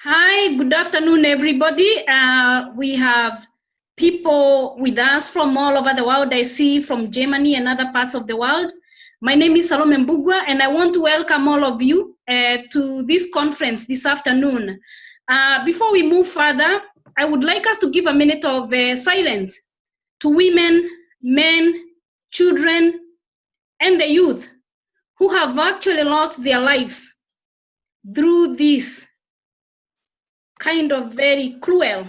Hi, good afternoon, everybody. We have people with us from all over the world. I see from Germany and other parts of the world. My name is Salome Mbugua, and I want to welcome all of you to this conference this afternoon. Before we move further, I would like us to give a minute of silence to women, men, children, and the youth who have actually lost their lives through this kind of very cruel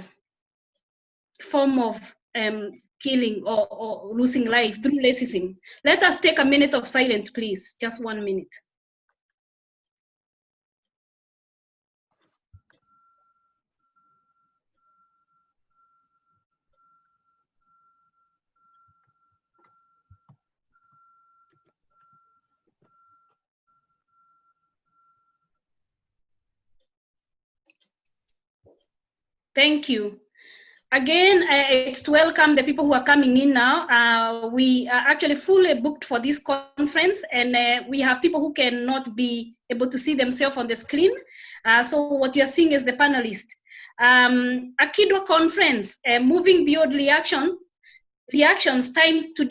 form of killing or losing life through racism. Let us take a minute of silence, please. Just 1 minute. Thank you. Again, it's to welcome the people who are coming in now. We are actually fully booked for this conference, and we have people who cannot be able to see themselves on the screen. So what you're seeing is the panelist. Akidwa conference, moving beyond reactions, time to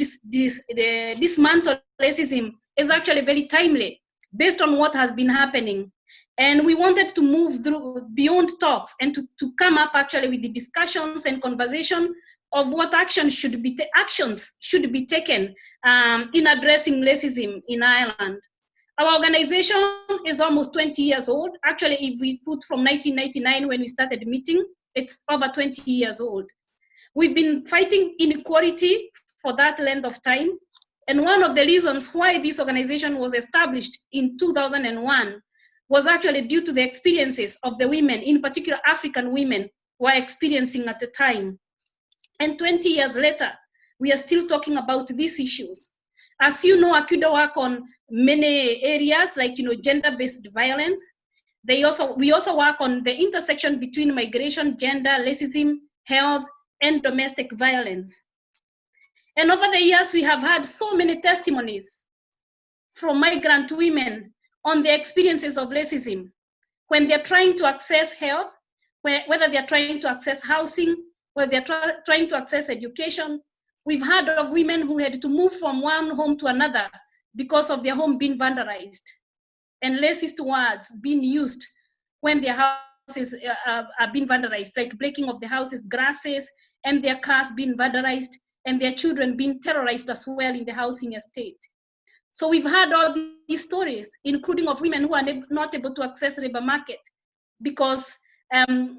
dismantle racism is actually very timely based on what has been happening. And we wanted to move through beyond talks and to come up actually with the discussions and conversation of what actions should be taken in addressing racism in Ireland. Our organization is almost 20 years old. Actually, if we put from 1999 when we started meeting, it's over 20 years old. We've been fighting inequality for that length of time. And one of the reasons why this organization was established in 2001 was actually due to the experiences of the women, in particular African women, were experiencing at the time. And 20 years later, we are still talking about these issues. As you know, Akidwa work on many areas like gender-based violence. We also work on the intersection between migration, gender, racism, health, and domestic violence. And over the years, we have had so many testimonies from migrant women on the experiences of racism when they're trying to access health, whether they're trying to access housing, whether they're trying to access education. We've heard of women who had to move from one home to another because of their home being vandalized and racist words being used when their houses are being vandalized, like breaking of the houses, grasses, and their cars being vandalized, and their children being terrorized as well in the housing estate. So we've heard all these stories, including of women who are not able to access labor market because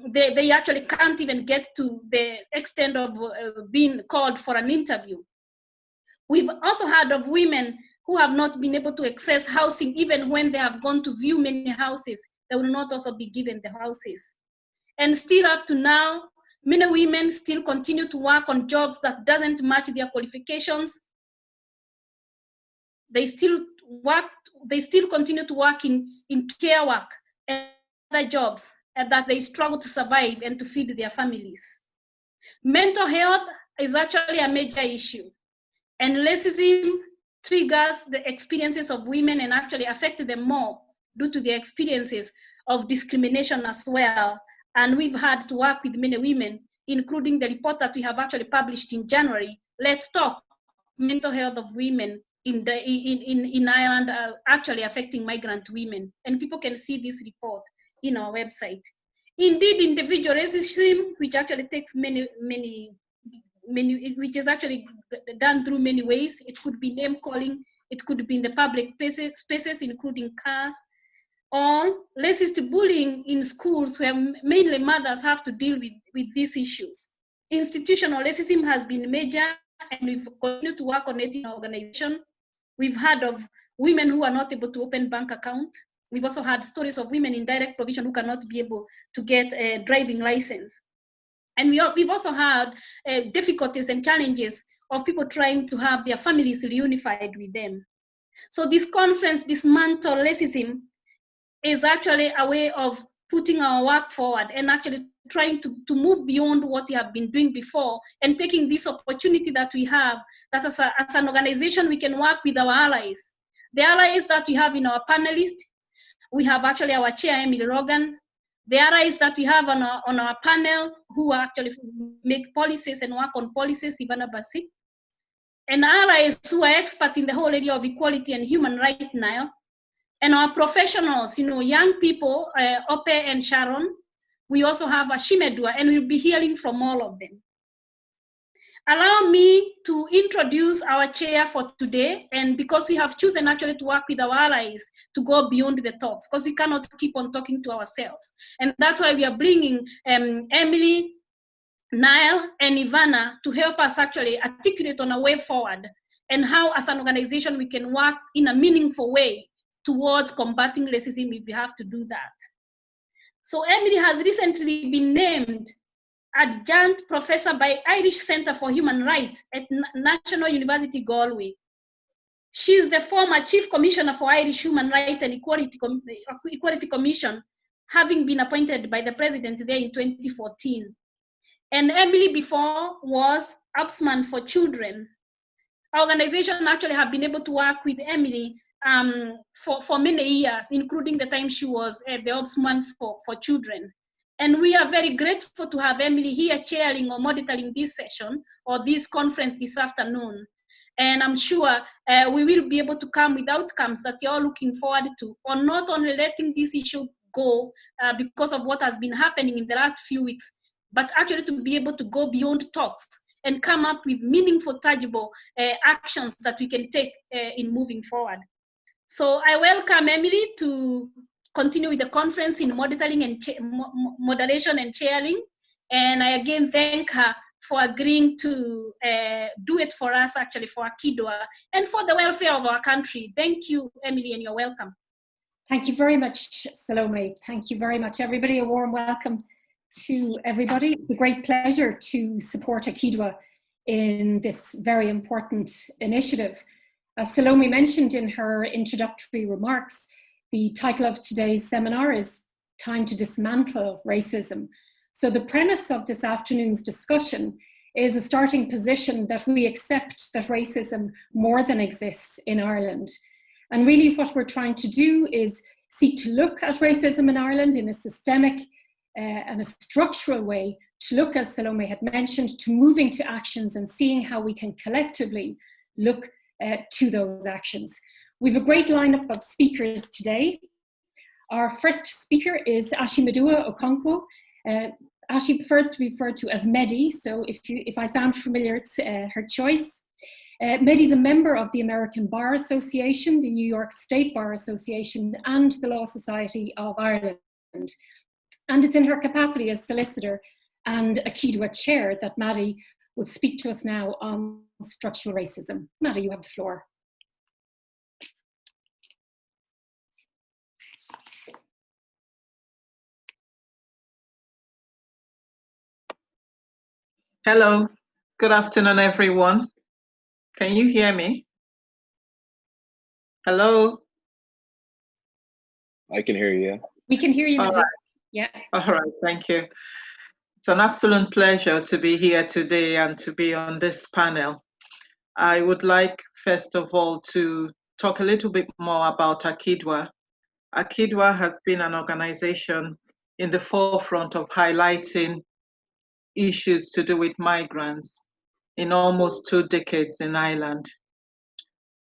they actually can't even get to the extent of being called for an interview. We've also heard of women who have not been able to access housing even when they have gone to view many houses. They will not also be given the houses. And still up to now, many women still continue to work on jobs that doesn't match their qualifications. They still continue to work in care work and other jobs and that they struggle to survive and to feed their families. Mental health is actually a major issue, and racism triggers the experiences of women and actually affects them more due to the experiences of discrimination as well. And we've had to work with many women, including the report that we have actually published in January, Let's Talk, Mental Health of Women in Ireland actually affecting migrant women. And people can see this report in our website. Indeed, individual racism, which actually takes many, which is actually done through many ways. It could be name calling, it could be in the public spaces, including cars, or racist bullying in schools where mainly mothers have to deal with these issues. Institutional racism has been major, and we've continued to work on it in our organization. We've heard of women who are not able to open bank account. We've also had stories of women in direct provision who cannot be able to get a driving license. And we've also had difficulties and challenges of people trying to have their families reunified with them. So this conference, Dismantle Racism, is actually a way of putting our work forward and actually trying to move beyond what we have been doing before and taking this opportunity that we have, that as an organization, we can work with our allies. The allies that we have in our panelists, we have actually our chair, Emily Rogan. the allies that we have on our panel who actually make policies and work on policies, Ivana, Bacik, and allies who are expert in the whole area of equality and human rights, Niall, and our professionals, young people, Ope and Sharon. We also have Ashimedua, and we'll be hearing from all of them. Allow me to introduce our chair for today, and because we have chosen actually to work with our allies to go beyond the talks, because we cannot keep on talking to ourselves. And that's why we are bringing Emily, Niall, and Ivana to help us actually articulate on a way forward and how as an organization we can work in a meaningful way towards combating racism if we have to do that. So Emily has recently been named adjunct professor by Irish Centre for Human Rights at National University Galway. She is the former Chief Commissioner for Irish Human Rights and Equality Commission, having been appointed by the President there in 2014. And Emily before was Ombudsman for Children. Our organization actually have been able to work with Emily for many years, including the time she was the Ombudsman for Children. And we are very grateful to have Emily here chairing or monitoring this session or this conference this afternoon. And I'm sure we will be able to come with outcomes that you're all looking forward to, on not only letting this issue go because of what has been happening in the last few weeks, but actually to be able to go beyond talks and come up with meaningful, tangible actions that we can take in moving forward. So I welcome Emily to continue with the conference in monitoring and moderation and chairing. And I again thank her for agreeing to do it for us, actually, for Akidwa and for the welfare of our country. Thank you, Emily, and you're welcome. Thank you very much, Salome. Thank you very much, everybody. A warm welcome to everybody. It's a great pleasure to support Akidwa in this very important initiative. As Salome mentioned in her introductory remarks, the title of today's seminar is Time to Dismantle Racism. So the premise of this afternoon's discussion is a starting position that we accept that racism more than exists in Ireland. And really what we're trying to do is seek to look at racism in Ireland in a systemic and a structural way, to look, as Salome had mentioned, to moving to actions and seeing how we can collectively look to those actions. We have a great lineup of speakers today. Our first speaker is Ashimedua Okonkwo. Ashi prefers to be referred to as Medi, so if I sound familiar, it's her choice. Medi is a member of the American Bar Association, the New York State Bar Association, and the Law Society of Ireland. And it's in her capacity as solicitor and Akidwa chair that Madi will speak to us now on structural racism. Madi, you have the floor. Hello, good afternoon, everyone. Can you hear me? Hello? I can hear you. We can hear you, Madi. Right. Yeah. All right, thank you. It's an absolute pleasure to be here today and to be on this panel. I would like, first of all, to talk a little bit more about Akidwa. Akidwa has been an organization in the forefront of highlighting issues to do with migrants in almost 2 decades in Ireland.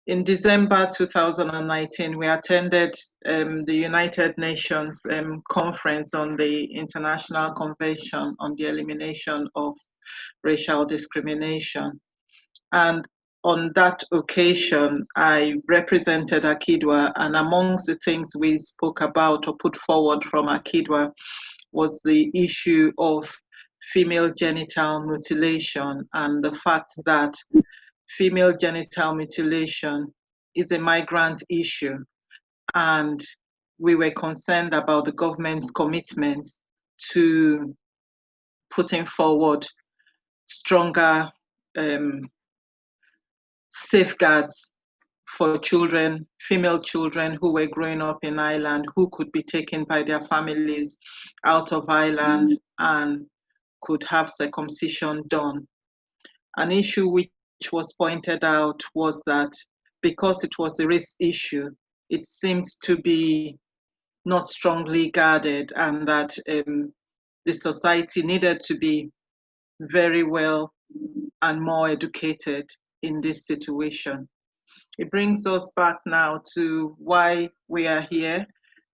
In December 2019, we attended the United Nations conference on the International Convention on the Elimination of Racial Discrimination. And on that occasion, I represented Akidwa, and amongst the things we spoke about or put forward from Akidwa was the issue of female genital mutilation and the fact that female genital mutilation is a migrant issue. And we were concerned about the government's commitment to putting forward stronger safeguards for children, female children who were growing up in Ireland, who could be taken by their families out of Ireland and could have circumcision done. An issue which was pointed out was that because it was a race issue, it seemed to be not strongly guarded, and that the society needed to be very well and more educated in this situation. It brings us back now to why we are here.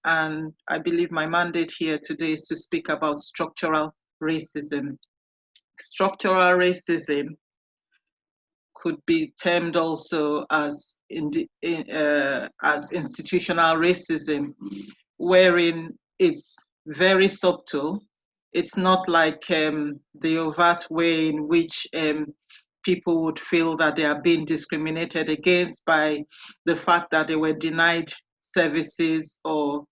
And I believe my mandate here today is to speak about structural racism. Structural racism could be termed also as institutional racism, wherein it's very subtle. It's not like the overt way in which people would feel that they are being discriminated against by the fact that they were denied services or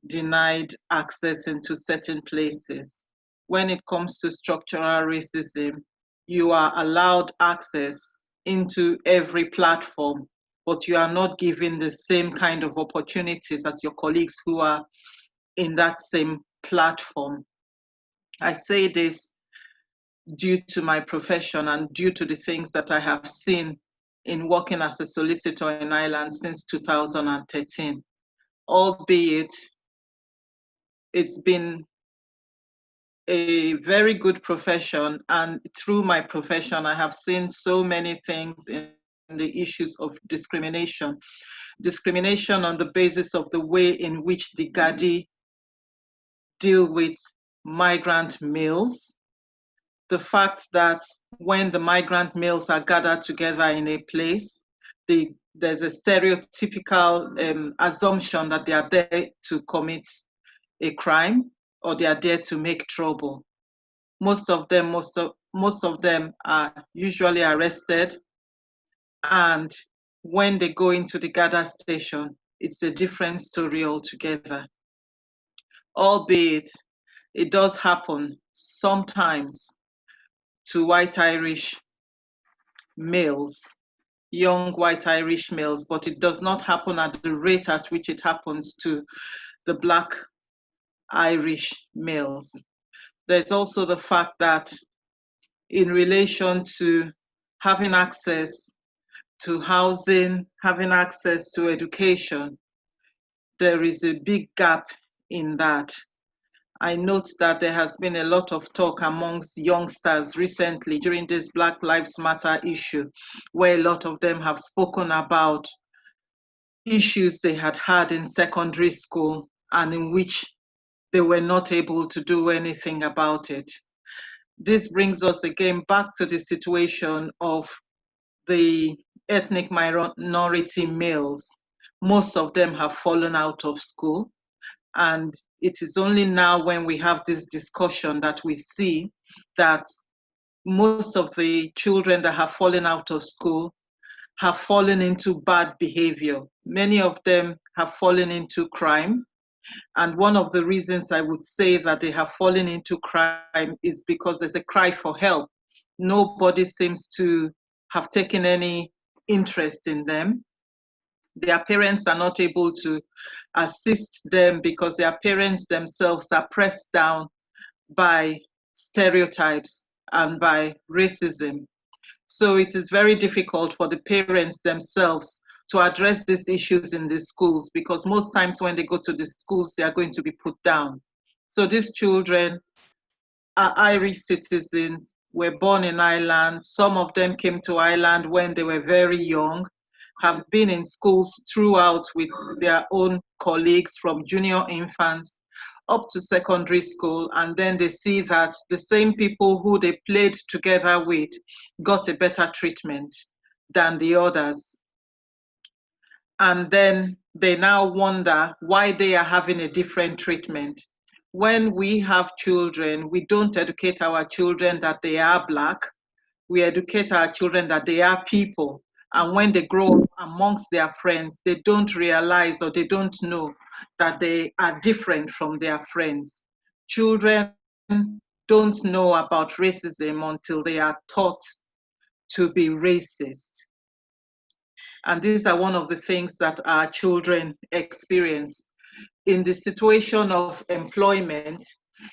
denied access into certain places. When it comes to structural racism, you are allowed access into every platform, but you are not given the same kind of opportunities as your colleagues who are in that same platform. I say this due to my profession and due to the things that I have seen in working as a solicitor in Ireland since 2013, albeit it's been a very good profession, and through my profession I have seen so many things in the issues of discrimination on the basis of the way in which the Gardaí deal with migrant males, the fact that when the migrant males are gathered together in a place, there's a stereotypical assumption that they are there to commit a crime or they are there to make trouble. Most of them are usually arrested, and when they go into the gather station, it's a different story altogether. Albeit it does happen sometimes to white Irish males, young white Irish males, but it does not happen at the rate at which it happens to the Black Irish males. There's also the fact that in relation to having access to housing, having access to education, there is a big gap in that. I note that there has been a lot of talk amongst youngsters recently during this Black Lives Matter issue, where a lot of them have spoken about issues they had had in secondary school and in which they were not able to do anything about it. This brings us again back to the situation of the ethnic minority males. Most of them have fallen out of school. And it is only now when we have this discussion that we see that most of the children that have fallen out of school have fallen into bad behavior. Many of them have fallen into crime. And one of the reasons I would say that they have fallen into crime is because there's a cry for help. Nobody seems to have taken any interest in them. Their parents are not able to assist them because their parents themselves are pressed down by stereotypes and by racism. So it is very difficult for the parents themselves to address these issues in the schools, because most times when they go to the schools, they are going to be put down. So these children are Irish citizens, were born in Ireland. Some of them came to Ireland when they were very young, have been in schools throughout with their own colleagues from junior infants up to secondary school, and then they see that the same people who they played together with got a better treatment than the others. And then they now wonder why they are having a different treatment. When we have children, we don't educate our children that they are Black. We educate our children that they are people. And when they grow up amongst their friends, they don't realize or they don't know that they are different from their friends. Children don't know about racism until they are taught to be racist. And these are one of the things that our children experience. In the situation of employment,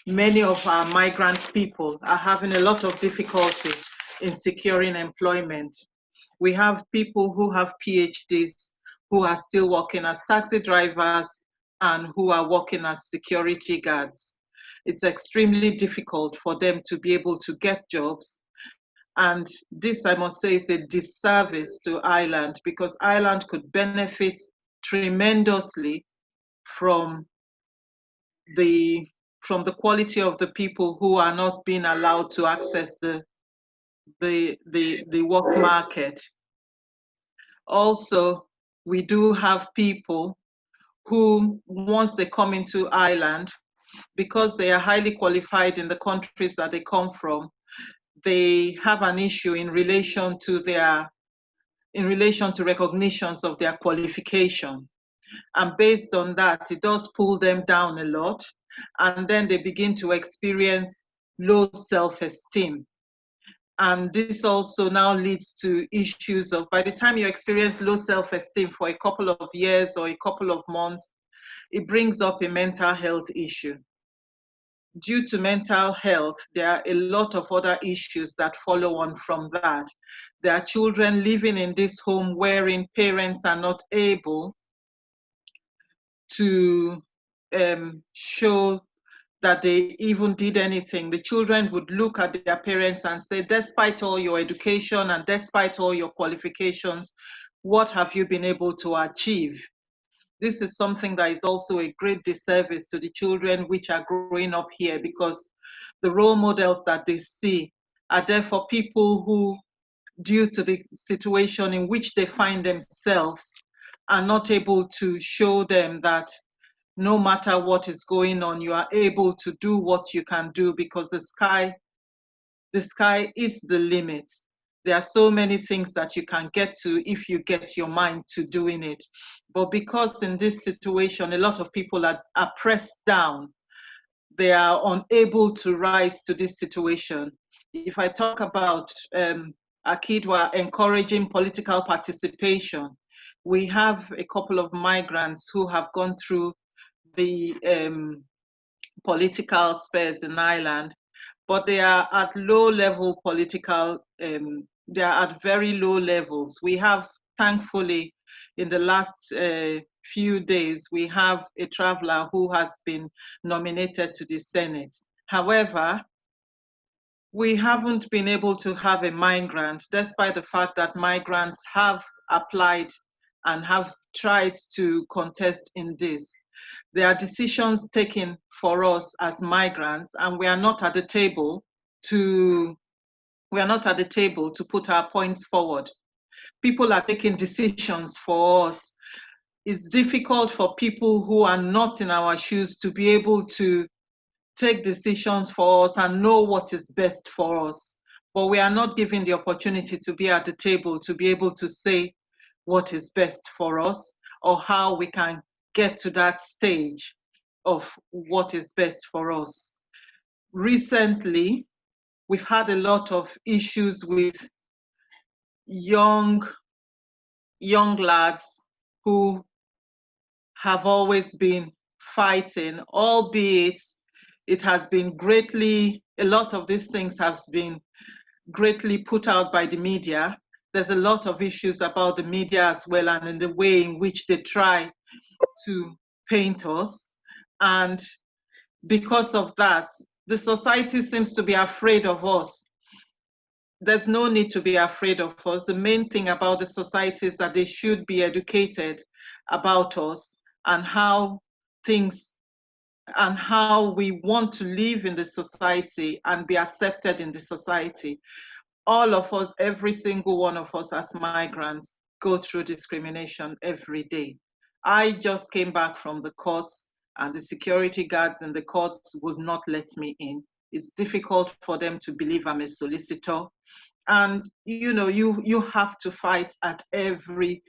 many of our migrant people are having a lot of difficulty in securing employment. We have people who have PhDs who are still working as taxi drivers, and who are working as security guards. It's extremely difficult for them to be able to get jobs. And this, I must say, is a disservice to Ireland, because Ireland could benefit tremendously from the quality of the people who are not being allowed to access the work market. Also, we do have people who, once they come into Ireland, because they are highly qualified in the countries that they come from, they have an issue in relation to recognitions of their qualification. And based on that, it does pull them down a lot. And then they begin to experience low self-esteem. And this also now leads to issues of, by the time you experience low self-esteem for a couple of years or a couple of months, it brings up a mental health issue. Due to mental health, there are a lot of other issues that follow on from that. There are children living in this home wherein parents are not able to show that they even did anything. The children would look at their parents and say, despite all your education and despite all your qualifications, what have you been able to achieve? This is something that is also a great disservice to the children which are growing up here, because the role models that they see are there for people who, due to the situation in which they find themselves, are not able to show them that no matter what is going on, you are able to do what you can do, because the sky is the limit. There are so many things that you can get to if you get your mind to doing it. But because in this situation, a lot of people are pressed down, they are unable to rise to this situation. If I talk about Akidwa encouraging political participation, we have a couple of migrants who have gone through the political spheres in Ireland, but they are at low-level political, they are at very low levels. We have, thankfully, in the last few days, we have a traveler who has been nominated to the Senate. However, we haven't been able to have a migrant, despite the fact that migrants have applied and have tried to contest in this. There are decisions taken for us as migrants, and we are not at the table to put our points forward. People are taking decisions for us. It's difficult for people who are not in our shoes to be able to take decisions for us and know what is best for us. But we are not given the opportunity to be at the table to be able to say what is best for us, or how we can get to that stage of what is best for us. Recently, we've had a lot of issues with young lads who have always been fighting, albeit it has been a lot of these things have been greatly put out by the media. There's a lot of issues about the media as well, and in the way in which they try to paint us. And because of that, the society seems to be afraid of us. There's no need to be afraid of us. The main thing about the society is that they should be educated about us and how we want to live in the society and be accepted in the society. All of us, every single one of us as migrants, go through discrimination every day. I just came back from the courts, and the security guards in the courts would not let me in. It's difficult for them to believe I'm a solicitor. And you have to fight at every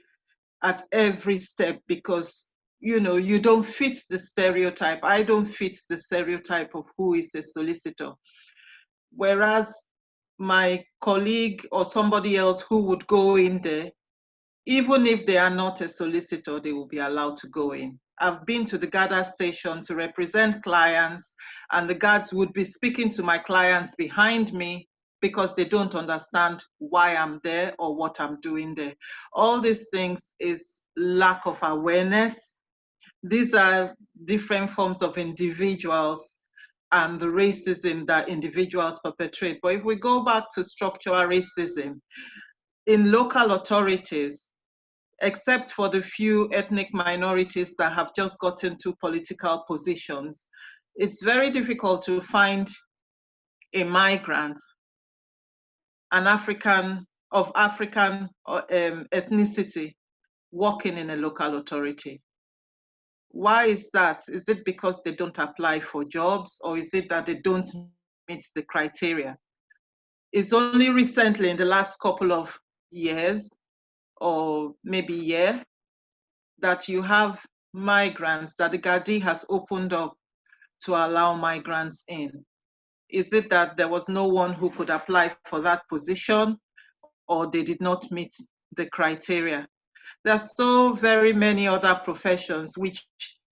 step, because you don't fit the stereotype. I don't fit the stereotype of who is a solicitor. Whereas my colleague or somebody else who would go in there, even if they are not a solicitor, they will be allowed to go in. I've been to the gather station to represent clients, and the guards would be speaking to my clients behind me because they don't understand why I'm there or what I'm doing there. All these things is lack of awareness. These are different forms of individuals and the racism that individuals perpetrate. But if we go back to structural racism, in local authorities, except for the few ethnic minorities that have just gotten to political positions, it's very difficult to find a migrant, an African of African ethnicity, working in a local authority. Why is that? Is it because they don't apply for jobs, or is it that they don't meet the criteria? It's only recently, in the last couple of years, or maybe year, that you have migrants, that the Gardaí has opened up to allow migrants in. Is it that there was no one who could apply for that position, or they did not meet the criteria? There are so very many other professions which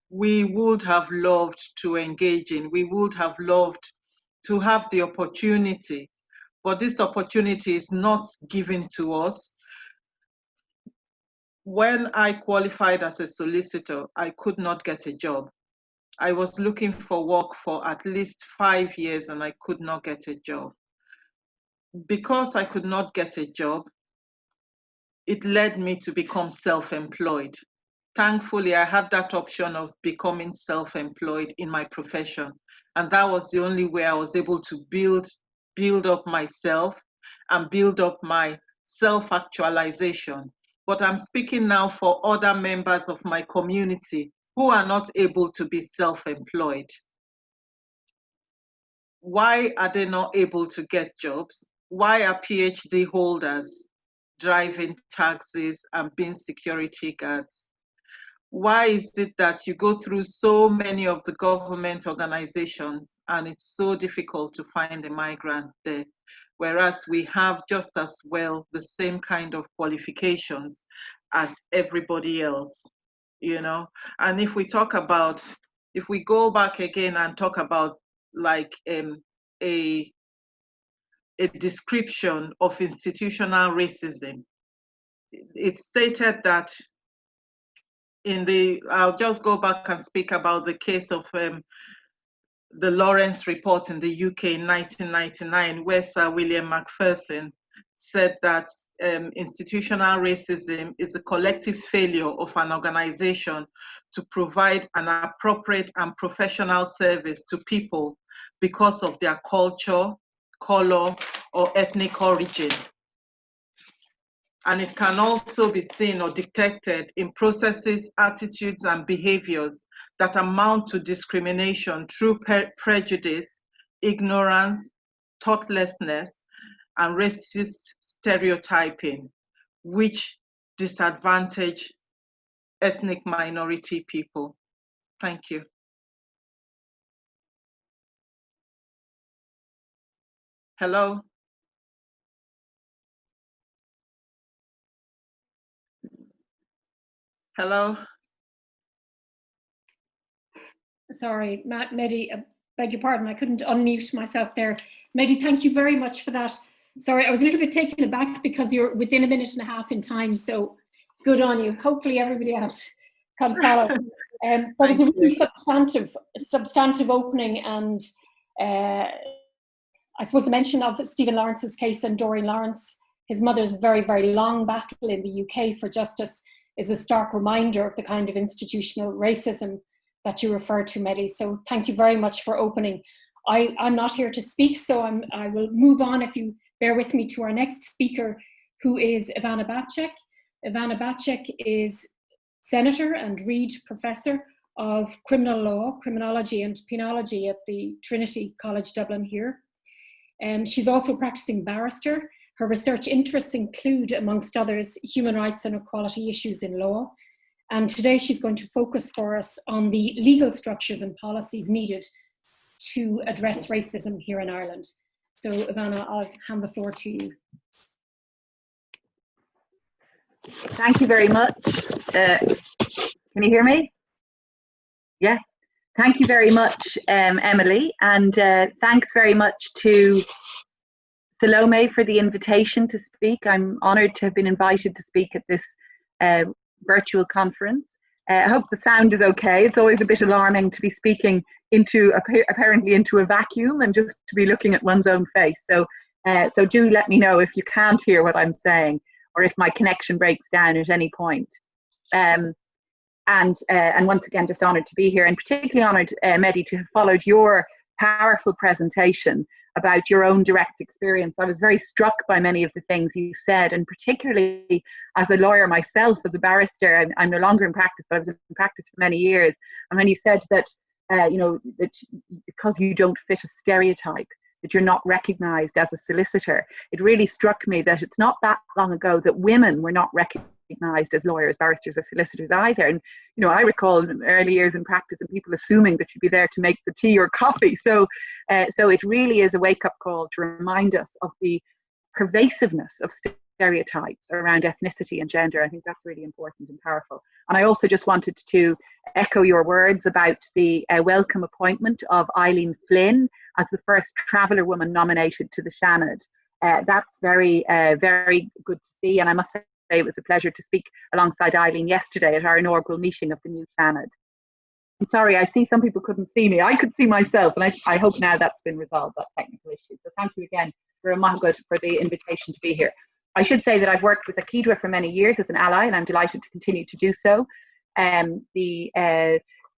we would have loved to engage in. We would have loved to have the opportunity, but this opportunity is not given to us. When I qualified as a solicitor, I could not get a job. I was looking for work for at least 5 years and I could not get a job. Because I could not get a job, it led me to become self-employed. Thankfully, I had that option of becoming self-employed in my profession. And that was the only way I was able to build up myself and build up my self-actualization. But I'm speaking now for other members of my community who are not able to be self-employed. Why are they not able to get jobs? Why are PhD holders driving taxis and being security guards? Why is it that you go through so many of the government organizations and it's so difficult to find a migrant there, whereas we have just as well the same kind of qualifications as everybody else, you know? And if we talk about, if we go back again and talk about like a description of institutional racism, it's stated that in the, I'll just go back and speak about the case of the Lawrence report in the UK in 1999, where Sir William Macpherson said that institutional racism is a collective failure of an organization to provide an appropriate and professional service to people because of their culture, color, or ethnic origin. And it can also be seen or detected in processes, attitudes, and behaviors that amount to discrimination through prejudice, ignorance, thoughtlessness, and racist stereotyping, which disadvantage ethnic minority people. Thank you. Hello? Hello? Sorry, Mehdi, beg your pardon, I couldn't unmute myself there. Mehdi, thank you very much for that. Sorry, I was a little bit taken aback because you're within a minute and a half in time, so good on you. Hopefully everybody else can follow. That was a really substantive opening, and I suppose the mention of Stephen Lawrence's case and Doreen Lawrence, his mother's very, very long battle in the UK for justice, is a stark reminder of the kind of institutional racism that you refer to, Mehdi. So thank you very much for opening. I'm not here to speak, so I will move on, if you bear with me, to our next speaker, who is Ivana Bacik. Ivana Bacik is Senator and Reed Professor of Criminal Law, Criminology and Penology at the Trinity College Dublin here. She's also a practicing barrister. Her research interests include, amongst others, human rights and equality issues in law. And today she's going to focus for us on the legal structures and policies needed to address racism here in Ireland. So Ivana, I'll hand the floor to you. Thank you very much. Can you hear me? Yeah. Thank you very much, Emily, and thanks very much to Salome for the invitation to speak. I'm honoured to have been invited to speak at this virtual conference. I hope the sound is okay. It's always a bit alarming to be speaking apparently into a vacuum and just to be looking at one's own face. So do let me know if you can't hear what I'm saying, or if my connection breaks down at any point. And once again, just honoured to be here, and particularly honoured, Mehdi, to have followed your powerful presentation about your own direct experience. I was very struck by many of the things you said, and particularly as a lawyer myself, as a barrister. I'm no longer in practice, but I was in practice for many years. And when you said that, that because you don't fit a stereotype, that you're not recognised as a solicitor, it really struck me that it's not that long ago that women were not recognised as lawyers, barristers, or solicitors either. And I recall early years in practice and people assuming that you'd be there to make the tea or coffee. So it really is a wake-up call to remind us of the pervasiveness of stereotypes around ethnicity and gender. I think that's really important and powerful. And I also just wanted to echo your words about the welcome appointment of Eileen Flynn as the first Traveller woman nominated to the Seanad. That's very, very good to see. And I must say it was a pleasure to speak alongside Eileen yesterday at our inaugural meeting of the new Seanad. I'm sorry, I see some people couldn't see me. I could see myself, and I hope now that's been resolved, that technical issue. So thank you again for the invitation to be here. I should say that I've worked with Akidwa for many years as an ally, and I'm delighted to continue to do so.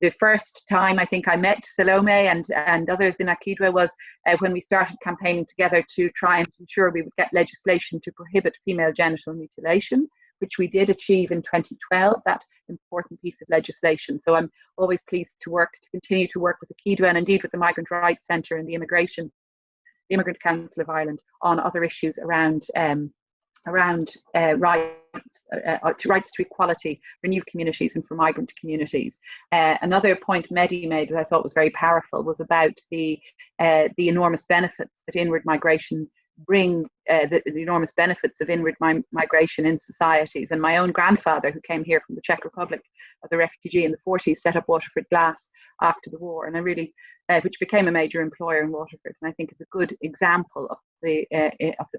The first time I think I met Salome and others in Akidwa was when we started campaigning together to try and ensure we would get legislation to prohibit female genital mutilation, which we did achieve in 2012, that important piece of legislation. So I'm always pleased to continue to work with Akidwa, and indeed with the Migrant Rights Centre and the Immigrant Council of Ireland on other issues around rights to equality for new communities and for migrant communities. Another point Mehdi made that I thought was very powerful was about the enormous benefits that inward migration bring, the enormous benefits of inward migration in societies. And my own grandfather, who came here from the Czech Republic as a refugee in the 40s, set up Waterford Glass after the war, and which became a major employer in Waterford. And I think it's a good example of the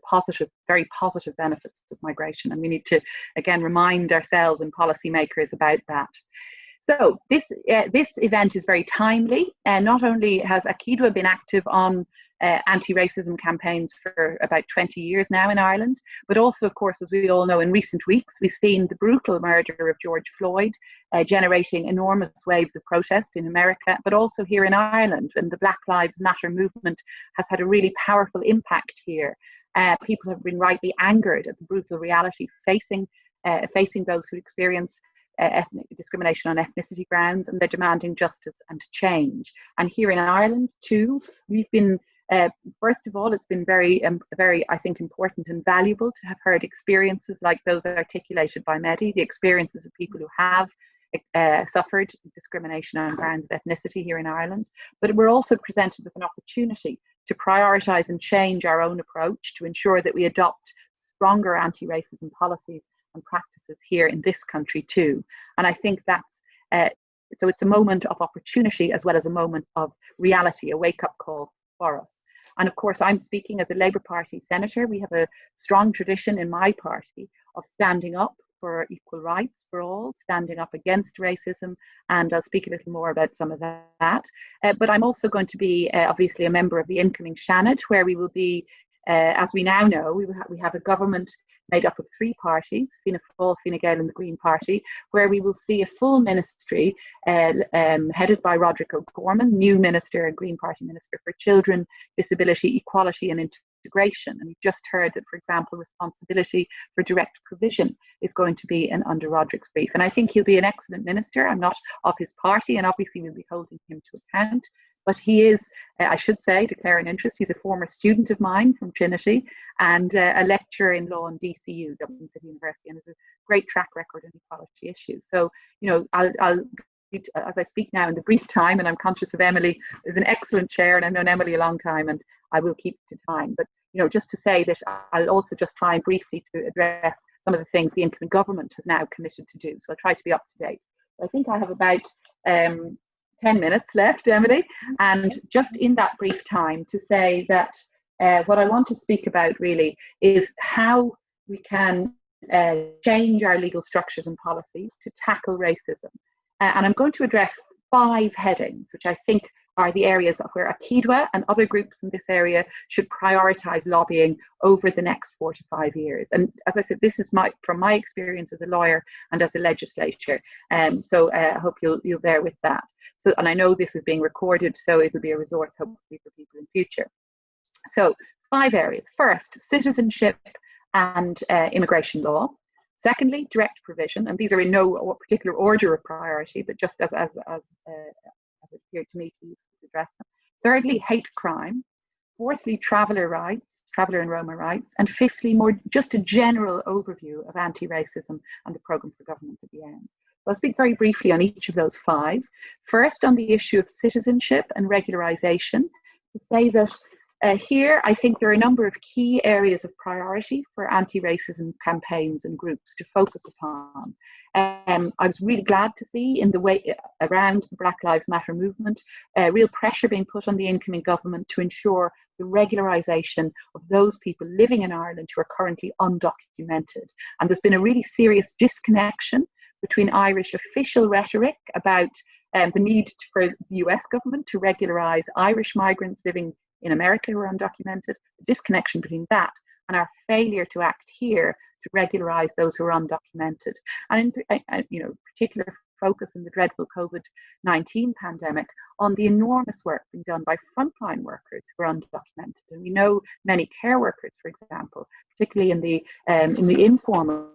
positive, very positive benefits of migration. And we need to, again, remind ourselves and policymakers about that. So this event is very timely. Not only has Akidwa been active on anti-racism campaigns for about 20 years now in Ireland, but also, of course, as we all know, in recent weeks, we've seen the brutal murder of George Floyd generating enormous waves of protest in America, but also here in Ireland. And the Black Lives Matter movement has had a really powerful impact here. People have been rightly angered at the brutal reality facing those who experience ethnic discrimination on ethnicity grounds, and they're demanding justice and change. And here in Ireland too, we've been first of all, it's been very, I think, important and valuable to have heard experiences like those articulated by Mehdi, the experiences of people who have suffered discrimination on grounds of ethnicity here in Ireland. But we're also presented with an opportunity to prioritise and change our own approach to ensure that we adopt stronger anti-racism policies and practices here in this country too. And I think that's, so it's a moment of opportunity as well as a moment of reality, a wake-up call for us. And of course, I'm speaking as a Labour Party senator. We have a strong tradition in my party of standing up for equal rights for all, standing up against racism, and I'll speak a little more about some of that. But I'm also going to be obviously a member of the incoming Seanad, where we will be, as we now know, we have a government made up of three parties, Fianna Fáil, Fine Gael and the Green Party, where we will see a full ministry headed by Roderick O'Gorman, new Minister and Green Party Minister for Children, Disability, Equality and Integration. And we've just heard that, for example, responsibility for direct provision is going to be under Roderick's brief. And I think he'll be an excellent minister. I'm not of his party, and obviously we'll be holding him to account. But he is, I should say, declare an interest. He's a former student of mine from Trinity and a lecturer in law in DCU, Dublin City University, and has a great track record on equality issues. So, I'll as I speak now in the brief time, and I'm conscious of Emily is an excellent chair, and I've known Emily a long time, and I will keep to time. But, just to say that I'll also just try and briefly to address some of the things the incoming government has now committed to do. So I'll try to be up to date. I think I have about 10 minutes left, Emily, and just in that brief time to say that what I want to speak about really is how we can change our legal structures and policies to tackle racism. and I'm going to address 5 headings, which I think are the areas where Akidwa and other groups in this area should prioritise lobbying over the next 4 to 5 years. And as I said, this is from my experience as a lawyer and as a legislator, so I hope you'll bear with that. So, and I know this is being recorded, so it'll be a resource hopefully for people in future. So 5 areas. First, citizenship and immigration law. Secondly, direct provision, and these are in no particular order of priority, but just as it appeared to me to address them. Thirdly, hate crime. Fourthly, traveller and Roma rights. And fifthly, just a general overview of anti-racism and the programme for government at the end. I'll speak very briefly on each of those 5. First, on the issue of citizenship and regularisation, to say that here, I think there are a number of key areas of priority for anti-racism campaigns and groups to focus upon. I was really glad to see in the way around the Black Lives Matter movement, real pressure being put on the incoming government to ensure the regularisation of those people living in Ireland who are currently undocumented. And there's been a really serious disconnection between Irish official rhetoric about the need for the US government to regularise Irish migrants living in America who are undocumented, the disconnection between that and our failure to act here to regularise those who are undocumented. And in particular focus in the dreadful COVID-19 pandemic on the enormous work being done by frontline workers who are undocumented. And we know many care workers, for example, particularly in the informal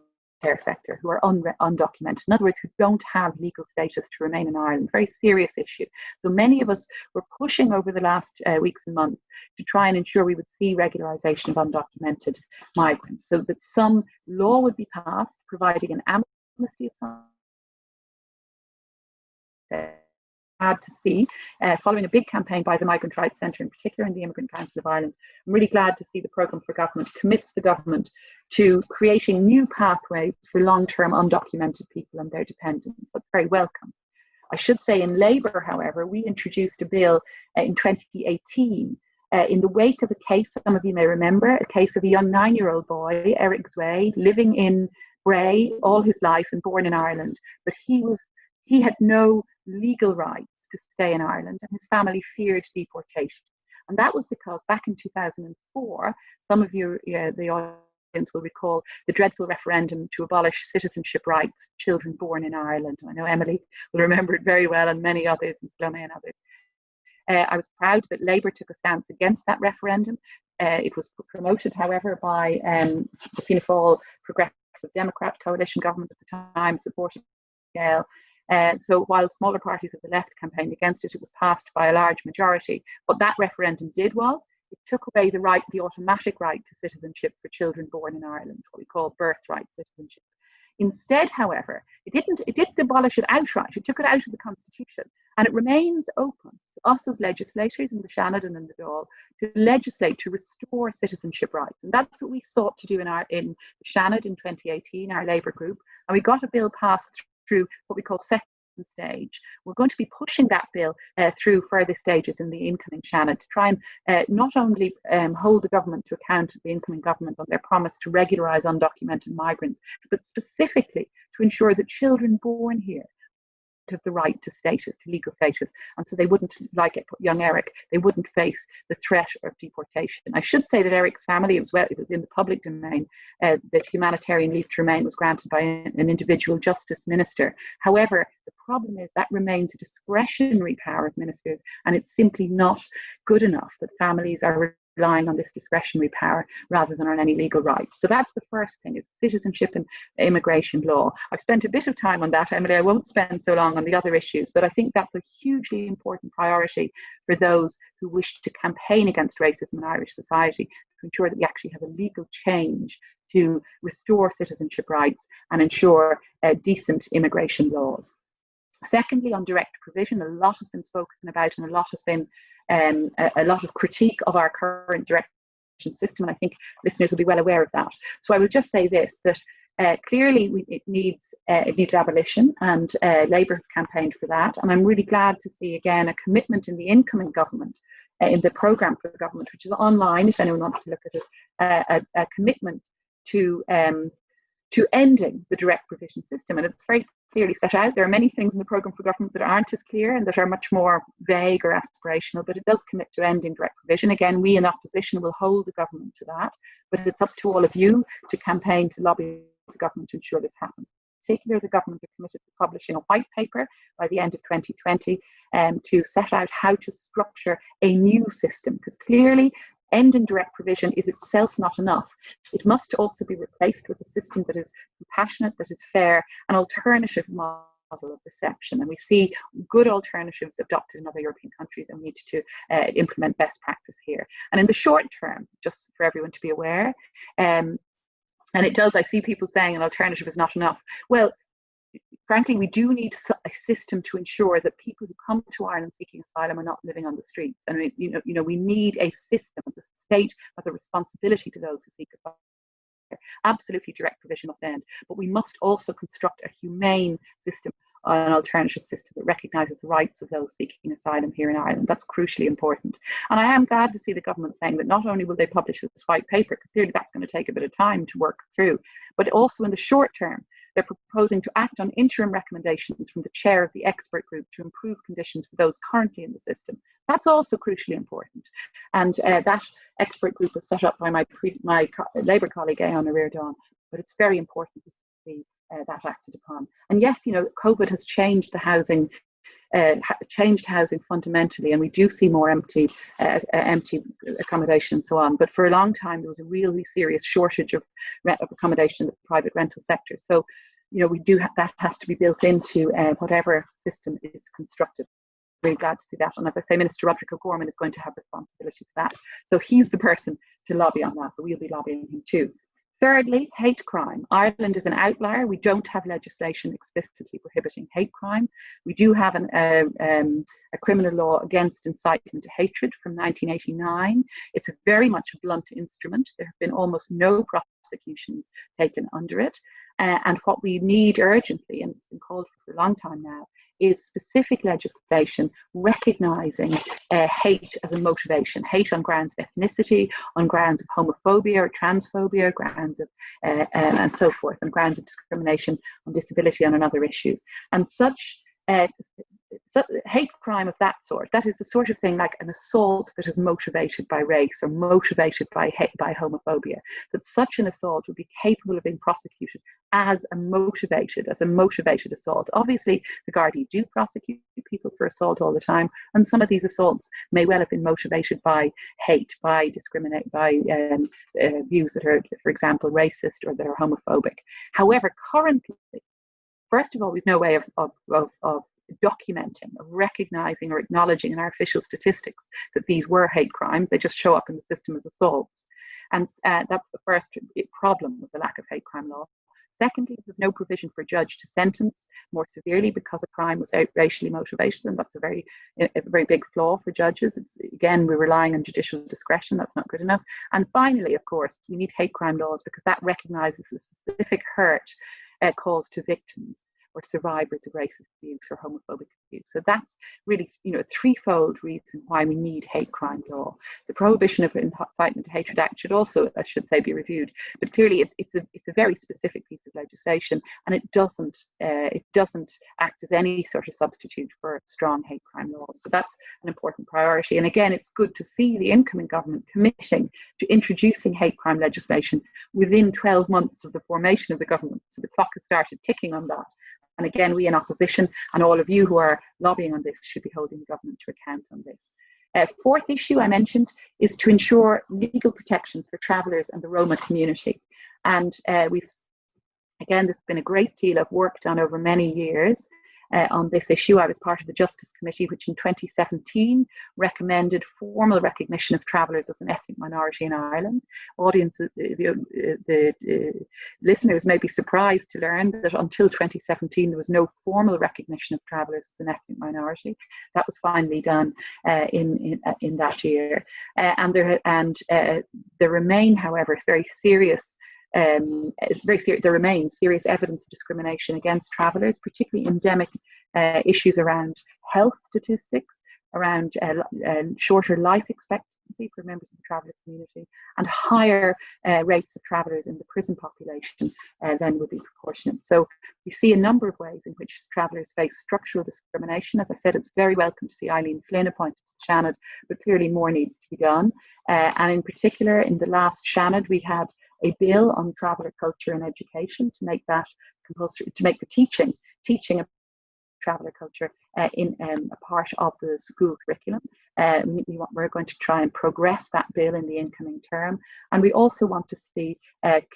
care sector, who are undocumented, in other words, who don't have legal status to remain in Ireland. Very serious issue. So many of us were pushing over the last weeks and months to try and ensure we would see regularisation of undocumented migrants, so that some law would be passed providing an amnesty of some. Glad to see, following a big campaign by the Migrant Rights Centre, in particular in the Immigrant Council of Ireland, I'm really glad to see the programme for government commits the government to creating new pathways for long-term undocumented people and their dependents. That's very welcome. I should say in Labour, however, we introduced a bill in 2018 in the wake of a case, some of you may remember, a case of a young 9-year-old boy, Eric Zway, living in Bray all his life and born in Ireland, but he had no legal rights to stay in Ireland, and his family feared deportation. And that was because back in 2004, some of you, the audience will recall the dreadful referendum to abolish citizenship rights for children born in Ireland. I know Emily will remember it very well, and many others, and Salome and others. I was proud that Labour took a stance against that referendum. It was promoted, however, by the Fianna Fáil Progressive Democrat coalition government at the time, supported by Niall. So while smaller parties of the left campaigned against it, it was passed by a large majority. What that referendum did was it took away the automatic right to citizenship for children born in Ireland, what we call birthright citizenship. Instead, however, it didn't abolish it outright. It took it out of the Constitution, and it remains open to us as legislators in the Seanad and in the Dáil to legislate to restore citizenship rights. And that's what we sought to do in the Seanad in 2018, our Labour group, and we got a bill passed through what we call second stage. We're going to be pushing that bill through further stages in the incoming Seanad to try and not only hold the government to account, the incoming government, on their promise to regularise undocumented migrants, but specifically to ensure that children born here have the right to status, to legal status, and so they wouldn't, like young Eric, they wouldn't face the threat of deportation. I should say that Eric's family, it was in the public domain, that humanitarian leave to remain was granted by an individual justice minister. However, the problem is that remains a discretionary power of ministers, and it's simply not good enough that families are relying on this discretionary power rather than on any legal rights. So that's the first thing, is citizenship and immigration law. I've spent a bit of time on that, Emily. I won't spend so long on the other issues, but I think that's a hugely important priority for those who wish to campaign against racism in Irish society, to ensure that we actually have a legal change to restore citizenship rights and ensure decent immigration laws. Secondly, on direct provision, a lot has been spoken about, and a lot has been a lot of critique of our current direct provision system, and I think listeners will be well aware of that. So I will just say this, that clearly it needs abolition, and Labour have campaigned for that, and I'm really glad to see again a commitment in the incoming government, in the programme for the government, which is online if anyone wants to look at it, a commitment to ending the direct provision system. And it's very clearly set out. There are many things in the programme for government that aren't as clear and that are much more vague or aspirational, but it does commit to ending direct provision. Again, we in opposition will hold the government to that, but it's up to all of you to campaign to lobby the government to ensure this happens. In particular, the government are committed to publishing a white paper by the end of 2020 to set out how to structure a new system, because clearly ending direct provision is itself not enough. It must also be replaced with a system that is compassionate, that is fair, an alternative model of reception. And we see good alternatives adopted in other European countries, and we need to implement best practice here. And in the short term, just for everyone to be aware, and it does, I see people saying an alternative is not enough. Well, frankly, we do need a system to ensure that people who come to Ireland seeking asylum are not living on the streets. And we need a system. The state has a responsibility to those who seek asylum. Absolutely, direct provision must end, but we must also construct a humane system, an alternative system that recognises the rights of those seeking asylum here in Ireland. That's crucially important. And I am glad to see the government saying that not only will they publish this white paper, because clearly that's going to take a bit of time to work through, but also in the short term, they're proposing to act on interim recommendations from the chair of the expert group to improve conditions for those currently in the system. That's also crucially important. And that expert group was set up by my Labour colleague, Ivana Reardon, but it's very important to see that acted upon. And yes, COVID has changed the housing, housing fundamentally, and we do see more empty accommodation and so on. But for a long time, there was a really serious shortage of accommodation in the private rental sector. So, we do that has to be built into whatever system is constructed. Really glad to see that. And as I say, Minister Roderick O'Gorman is going to have responsibility for that. So he's the person to lobby on that, but we'll be lobbying him too. Thirdly, hate crime. Ireland is an outlier. We don't have legislation explicitly prohibiting hate crime. We do have a criminal law against incitement to hatred from 1989. It's very much a blunt instrument. There have been almost no prosecutions taken under it. And what we need urgently, and it's been called for a long time now, is specific legislation recognising hate as a motivation, hate on grounds of ethnicity, on grounds of homophobia or transphobia, grounds of and so forth, and grounds of discrimination on disability and on other issues. And such hate crime of that sort, that is the sort of thing like an assault that is motivated by race or motivated by homophobia, that such an assault would be capable of being prosecuted as a motivated assault. Obviously, the Gardaí do prosecute people for assault all the time, and some of these assaults may well have been motivated by hate, by views that are, for example, racist or that are homophobic. However, currently, first of all, we've no way of documenting, of recognising or acknowledging in our official statistics that these were hate crimes. They just show up in the system as assaults. And that's the first problem with the lack of hate crime law. Secondly, there's no provision for a judge to sentence more severely because a crime was racially motivated, and that's a very big flaw for judges. Again, we're relying on judicial discretion. That's not good enough. And finally, of course, we need hate crime laws because that recognises the specific hurt caused to victims or survivors of racist abuse or homophobic abuse. So that's really, a threefold reason why we need hate crime law. The prohibition of incitement to hatred act should also, I should say, be reviewed. But clearly, it's a very specific piece of legislation, and it doesn't act as any sort of substitute for strong hate crime laws. So that's an important priority. And again, it's good to see the incoming government committing to introducing hate crime legislation within 12 months of the formation of the government. So the clock has started ticking on that. And again, we in opposition and all of you who are lobbying on this should be holding the government to account on this. Fourth issue I mentioned is to ensure legal protections for travellers and the Roma community. And there's been a great deal of work done over many years on this issue. I was part of the Justice Committee, which in 2017 recommended formal recognition of travellers as an ethnic minority in Ireland. Audiences, the listeners may be surprised to learn that until 2017 there was no formal recognition of travellers as an ethnic minority. That was finally done in that year, and there remain, however, there remains serious evidence of discrimination against travellers, particularly endemic issues around health statistics, around shorter life expectancy for members of the traveller community, and higher rates of travellers in the prison population than would be proportionate. So we see a number of ways in which travellers face structural discrimination. As I said, it's very welcome to see Eileen Flynn appointed to Shannon, but clearly more needs to be done. And in particular, in the last Shannon, we had a bill on traveller culture and education to make that compulsory, to make the teaching of traveller culture in a part of the school curriculum. We're going to try and progress that bill in the incoming term. And we also want to see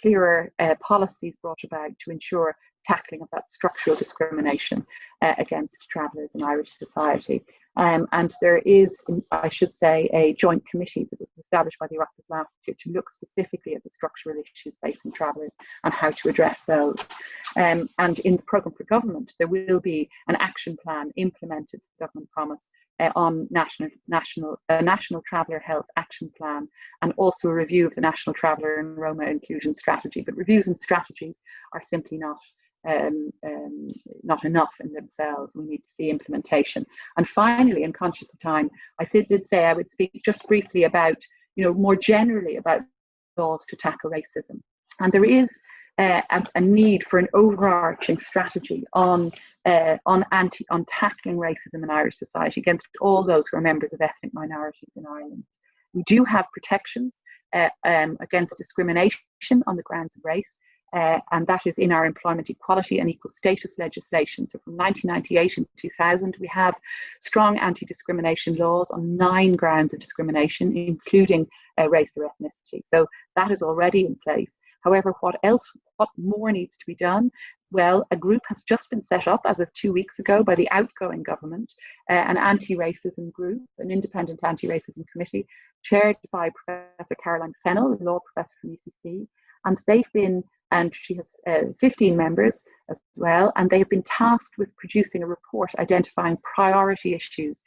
clearer policies brought about to ensure tackling of that structural discrimination against travellers in Irish society. And there is, I should say, a joint committee that was established by the Oireachtas last year to look specifically at the structural issues facing travellers and how to address those. And in the programme for government, there will be an action plan implemented, the government promise, on national traveller health action plan, and also a review of the national traveller and Roma inclusion strategy. But reviews and strategies are simply not enough in themselves. We need to see implementation. And finally, and conscious of time, I did say I would speak just briefly about, more generally about laws to tackle racism. And there is a need for an overarching strategy on tackling racism in Irish society against all those who are members of ethnic minorities in Ireland. We do have protections against discrimination on the grounds of race. And that is in our employment equality and equal status legislation. So from 1998 and 2000, we have strong anti-discrimination laws on 9 grounds of discrimination, including race or ethnicity. So that is already in place. However, what more needs to be done? Well, a group has just been set up as of 2 weeks ago by the outgoing government, an anti-racism group, an independent anti-racism committee, chaired by Professor Caroline Fennell, a law professor from UCC, and she has 15 members as well, and they have been tasked with producing a report identifying priority issues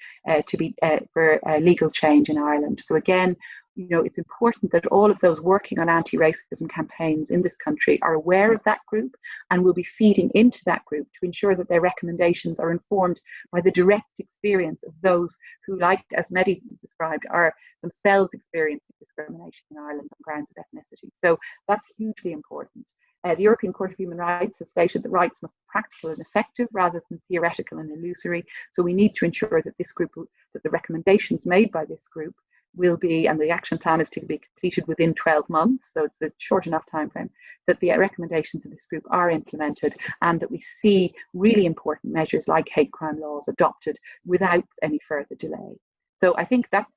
for legal change in Ireland. So again, it's important that all of those working on anti-racism campaigns in this country are aware of that group and will be feeding into that group to ensure that their recommendations are informed by the direct experience of those who, like as Mehdi described, are themselves experiencing discrimination in Ireland on grounds of ethnicity. So that's hugely important. The European Court of Human Rights has stated that rights must be practical and effective rather than theoretical and illusory. So we need to ensure that that the recommendations made by this group will be, and the action plan is to be completed within 12 months, so it's a short enough time frame, that the recommendations of this group are implemented and that we see really important measures like hate crime laws adopted without any further delay. So I think that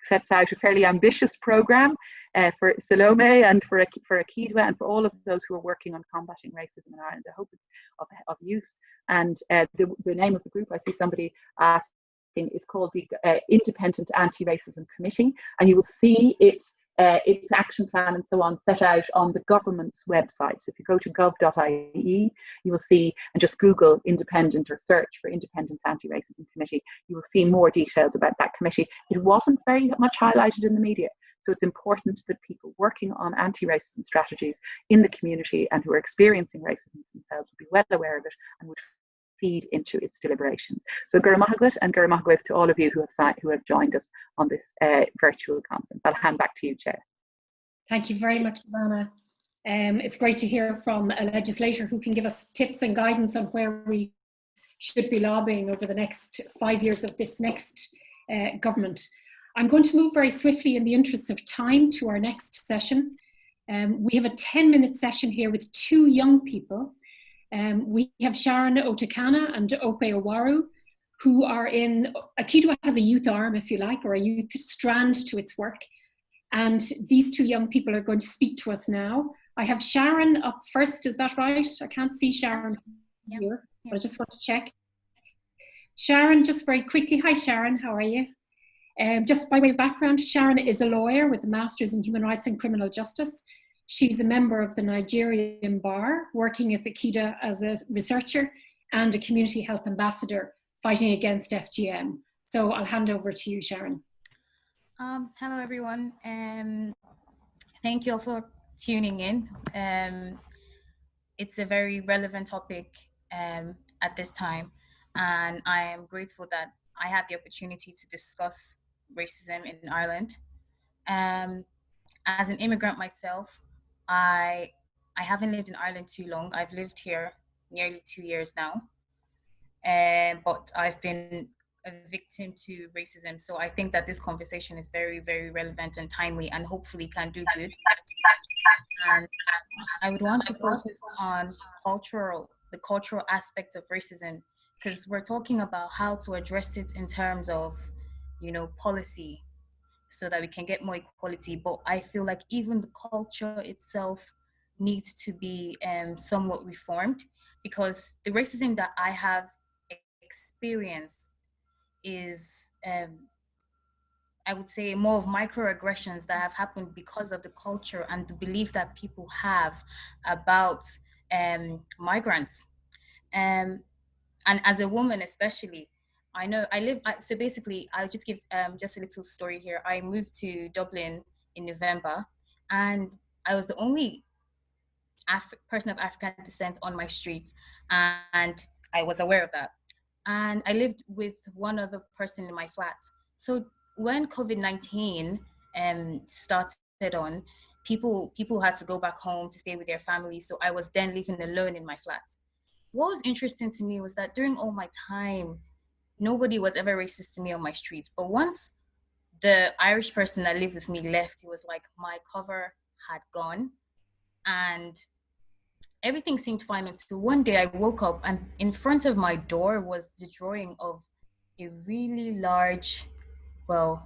sets out a fairly ambitious programme for Salome and for Akidwa and for all of those who are working on combating racism in Ireland. I hope it's of use. And the name of the group, I see somebody asking, is called the Independent Anti-Racism Committee, and you will see its action plan and so on set out on the government's website. So if you go to gov.ie, you will see, and just Google independent or search for Independent Anti-Racism Committee, you will see more details about that committee. It wasn't very much highlighted in the media, so it's important that people working on anti-racism strategies in the community and who are experiencing racism themselves will be well aware of it and would feed into its deliberations. So Guramahagut and Guramahagut to all of you who have joined us on this virtual conference. I'll hand back to you, Chair. Thank you very much, Ivana. It's great to hear from a legislator who can give us tips and guidance on where we should be lobbying over the next 5 years of this next government. I'm going to move very swiftly in the interest of time to our next session. We have a 10-minute session here with 2 young people. We have Sharon Otakana and Ope Owaru, who are in, Akidwa has a youth arm, if you like, or a youth strand to its work. And these 2 young people are going to speak to us now. I have Sharon up first, is that right? I can't see Sharon here, but I just want to check. Sharon, just very quickly, hi Sharon, how are you? Just by way of background, Sharon is a lawyer with a Master's in Human Rights and Criminal Justice. She's a member of the Nigerian Bar, working at the Akida as a researcher and a community health ambassador fighting against FGM. So I'll hand over to you, Sharon. Hello, everyone. Thank you all for tuning in. It's a very relevant topic at this time, and I am grateful that I have the opportunity to discuss racism in Ireland. As an immigrant myself, I haven't lived in Ireland too long. I've lived here nearly 2 years now, but I've been a victim to racism. So I think that this conversation is very, very relevant and timely, and hopefully can do good. And I would want to focus on the cultural aspects of racism, because we're talking about how to address it in terms of, policy, so that we can get more equality. But I feel like even the culture itself needs to be somewhat reformed, because the racism that I have experienced is, I would say, more of microaggressions that have happened because of the culture and the belief that people have about migrants. And as a woman, especially, I know so basically, I'll just give just a little story here. I moved to Dublin in November, and I was the only person of African descent on my street, and I was aware of that. And I lived with one other person in my flat. So when COVID-19 started on, people had to go back home to stay with their families. So I was then living alone in my flat. What was interesting to me was that during all my time, nobody was ever racist to me on my street. But once the Irish person that lived with me left, it was like my cover had gone, and everything seemed fine until one day I woke up and in front of my door was the drawing of a really large, a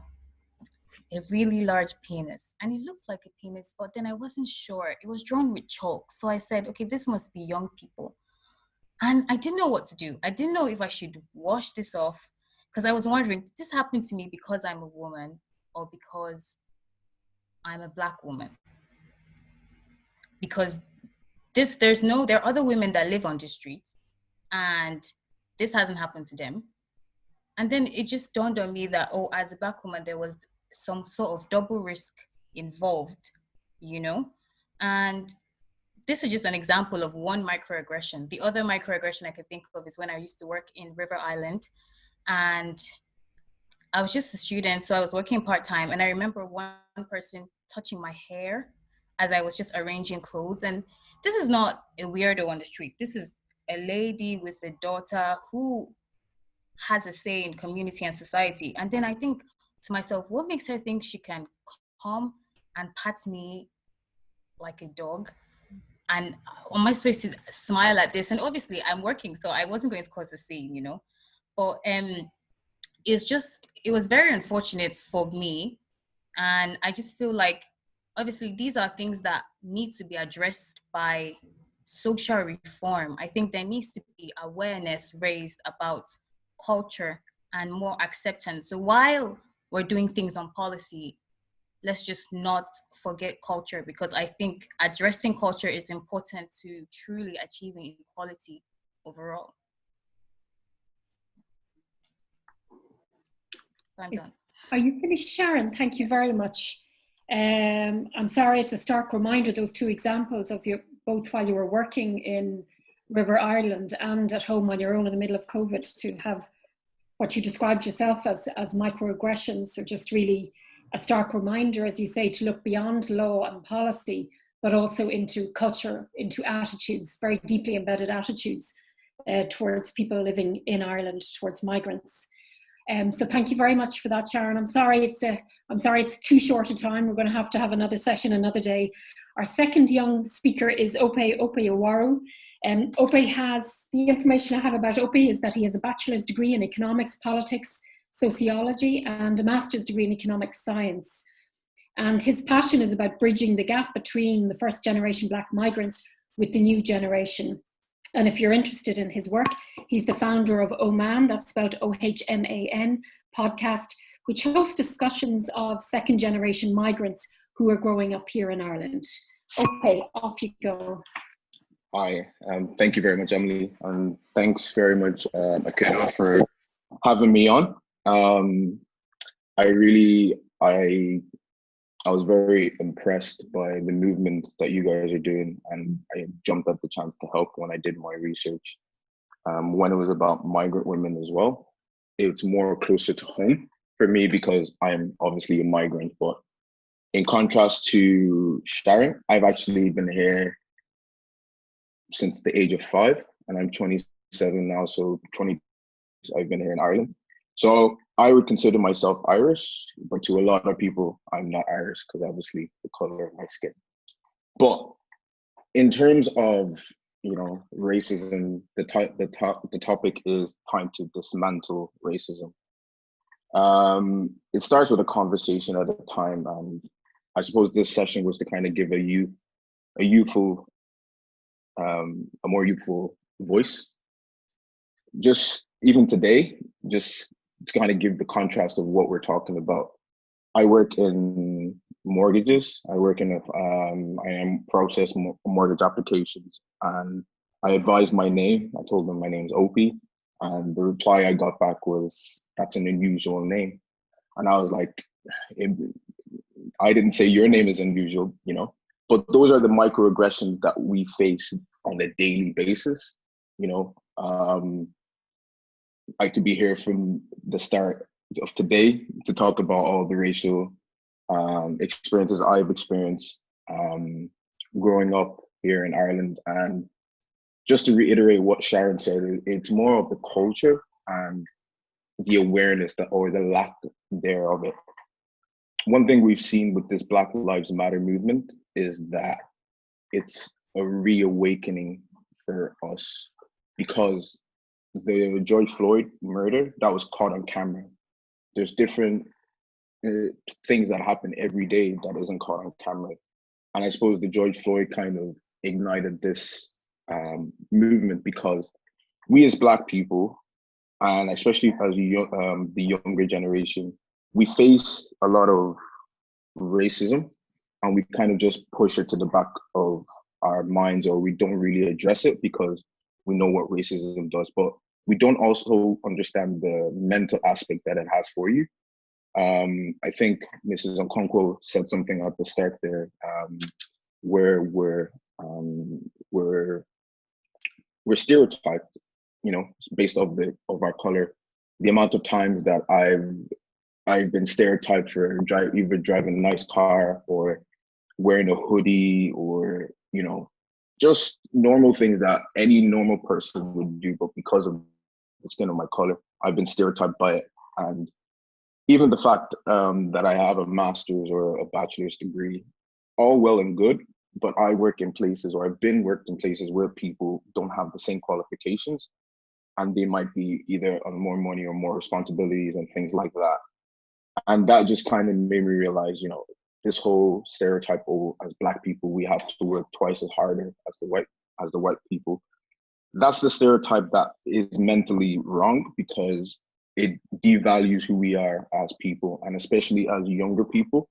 really large penis. And it looked like a penis, but then I wasn't sure. It was drawn with chalk. So I said, okay, this must be young people. And I didn't know what to do. I didn't know if I should wash this off, because I was wondering, did this happen to me because I'm a woman or because I'm a Black woman? Because there are other women that live on the street and this hasn't happened to them. And then it just dawned on me that, as a Black woman, there was some sort of double risk involved, And this is just an example of one microaggression. The other microaggression I could think of is when I used to work in River Island, and I was just a student, so I was working part-time, and I remember one person touching my hair as I was just arranging clothes. And this is not a weirdo on the street. This is a lady with a daughter who has a say in community and society. And then I think to myself, what makes her think she can come and pat me like a dog? And am I supposed to smile at this? And obviously I'm working, so I wasn't going to cause a scene, But it was very unfortunate for me. And I just feel like, obviously, these are things that need to be addressed by social reform. I think there needs to be awareness raised about culture and more acceptance. So while we're doing things on policy, let's just not forget culture, because I think addressing culture is important to truly achieving equality overall. I'm done. Are you finished, Sharon? Thank you very much. I'm sorry, it's a stark reminder, those two examples of you, both while you were working in River Ireland and at home on your own in the middle of COVID, to have what you described yourself as microaggressions, are just really a stark reminder, as you say, to look beyond law and policy, but also into culture, into attitudes, very deeply embedded attitudes towards people living in Ireland, towards migrants. So thank you very much for that, Sharon. I'm sorry it's too short a time. We're going to have another session another day. Our second young speaker is Ope Owaru. Ope has, the information I have about Ope is that he has a bachelor's degree in economics, politics, sociology, and a master's degree in economic science. And his passion is about bridging the gap between the first generation Black migrants with the new generation. And if you're interested in his work, he's the founder of Oman, that's spelled O-H-M-A-N, podcast, which hosts discussions of second generation migrants who are growing up here in Ireland. Okay, off you go. Hi, thank you very much, Emily, and thanks very much, Akira, for having me on. I was very impressed by the movement that you guys are doing, and I jumped at the chance to help when I did my research. When it was about migrant women as well, it's more closer to home for me because I'm obviously a migrant, but In contrast to Sharon, I've actually been here since the age of 5, and I'm 27 now, so 20 I've been here in Ireland. So I would consider myself Irish, but to a lot of people, I'm not Irish because obviously the color of my skin. But in terms of, you know, racism, the topic is time to dismantle racism. It starts with a conversation at a time, and I suppose this session was to kind of give a more youthful voice. Just even today, just to kind of give the contrast of what we're talking about. I work in mortgages. I work in I am process mortgage applications, and I advised my name. I told them my name's Opie, and the reply I got back was, "That's an unusual name." And I was like, I didn't say your name is unusual, you know. But those are the microaggressions that we face on a daily basis, you know. I could be here from the start of today to talk about all the racial experiences I've experienced growing up here in Ireland. And just to reiterate what Sharon said, it's more of the culture and the awareness that, or the lack thereof it. One thing we've seen with this Black Lives Matter movement is that it's a reawakening for us, because the George Floyd murder, that was caught on camera. There's different things that happen every day that isn't caught on camera. And I suppose the George Floyd kind of ignited this movement, because we as Black people, and especially as the younger generation, we face a lot of racism, and we kind of just push it to the back of our minds, or we don't really address it because we know what racism does, but we don't also understand the mental aspect that it has for you. I think Mrs. Okonkwo said something at the start there, where we're stereotyped, you know, based off our color. The amount of times that I've been stereotyped for either driving a nice car or wearing a hoodie, or, you know, just normal things that any normal person would do, but because of the skin of my color, I've been stereotyped by it. And even the fact that I have a master's or a bachelor's degree, all well and good, but I work in places, or I've been worked in places where people don't have the same qualifications, and they might be either on more money or more responsibilities and things like that. And that just kind of made me realize, you know, this whole stereotype of, as Black people, we have to work twice as harder as the white people. That's the stereotype that is mentally wrong, because it devalues who we are as people, and especially as younger people.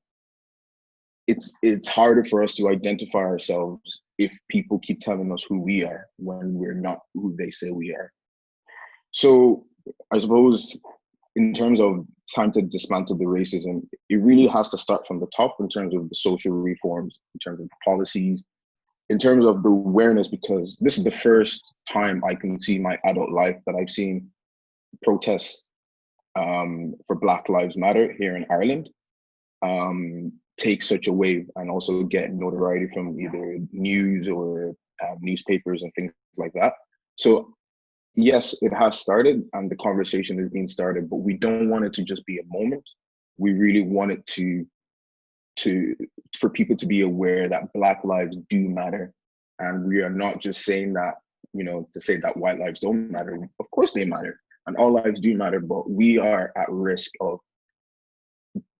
It's harder for us to identify ourselves if people keep telling us who we are when we're not who they say we are. So I suppose in terms of time to dismantle the racism, it really has to start from the top in terms of the social reforms, in terms of the policies, in terms of the awareness, because this is the first time I can see my adult life that I've seen protests for Black Lives Matter here in Ireland take such a wave, and also get notoriety from either news or newspapers and things like that. So yes, it has started, and the conversation is being started, but we don't want it to just be a moment. We really want it for people to be aware that Black lives do matter. And we are not just saying that, you know, to say that white lives don't matter. Of course they matter, and all lives do matter, but we are at risk of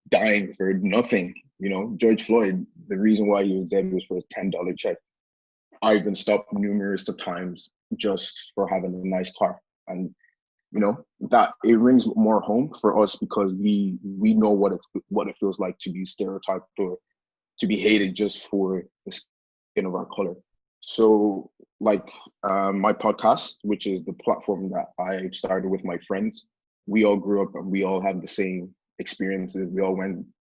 dying for nothing. You know, George Floyd, the reason why he was dead was for a $10 check. I've been stopped numerous times just for having a nice car. And, you know, that it rings more home for us, because we know what it feels like to be stereotyped or to be hated just for the skin of our color. So like my podcast, which is the platform that I started with my friends, we all grew up and we all have the same experiences.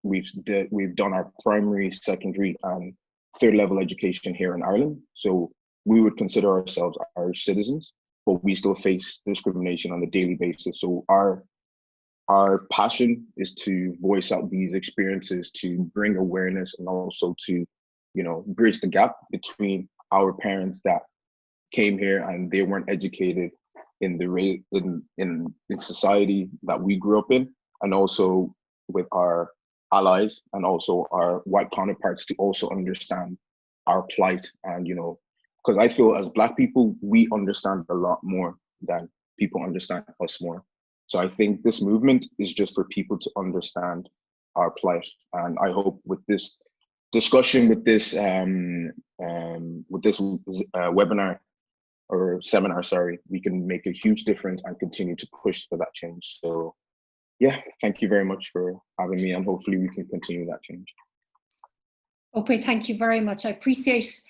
We've done our primary, secondary, and third level education here in Ireland. So we would consider ourselves Irish citizens, but we still face discrimination on a daily basis. So our our passion is to voice out these experiences, to bring awareness, and also to, you know, bridge the gap between our parents that came here and they weren't educated in the in society that we grew up in, and also with our allies and also our white counterparts to also understand our plight. And, you know, because I feel as Black people, we understand a lot more than people understand us more. So I think this movement is just for people to understand our plight. And I hope with this discussion, with this webinar or seminar, sorry, we can make a huge difference and continue to push for that change. So yeah, thank you very much for having me, and hopefully we can continue that change. Ope, thank you very much. I appreciate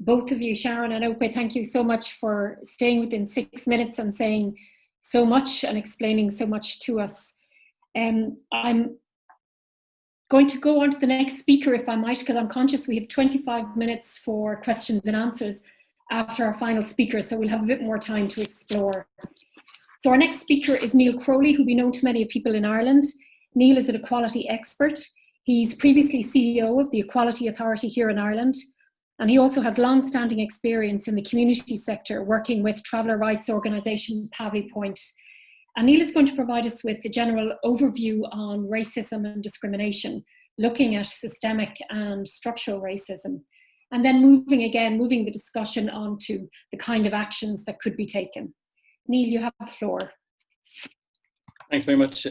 both of you, Sharon and Ope. Thank you so much for staying within 6 minutes and saying so much and explaining so much to us. I'm going to go on to the next speaker, if I might, because I'm conscious we have 25 minutes for questions and answers after our final speaker, so we'll have a bit more time to explore. So our next speaker is Niall Crowley, who'll be known to many people in Ireland. Niall is an equality expert. He's previously CEO of the Equality Authority here in Ireland, and he also has long-standing experience in the community sector, working with traveller rights organisation Pavy Point. And Niall is going to provide us with a general overview on racism and discrimination, looking at systemic and structural racism, and then moving the discussion on to the kind of actions that could be taken. Niall, you have the floor. Thanks very much,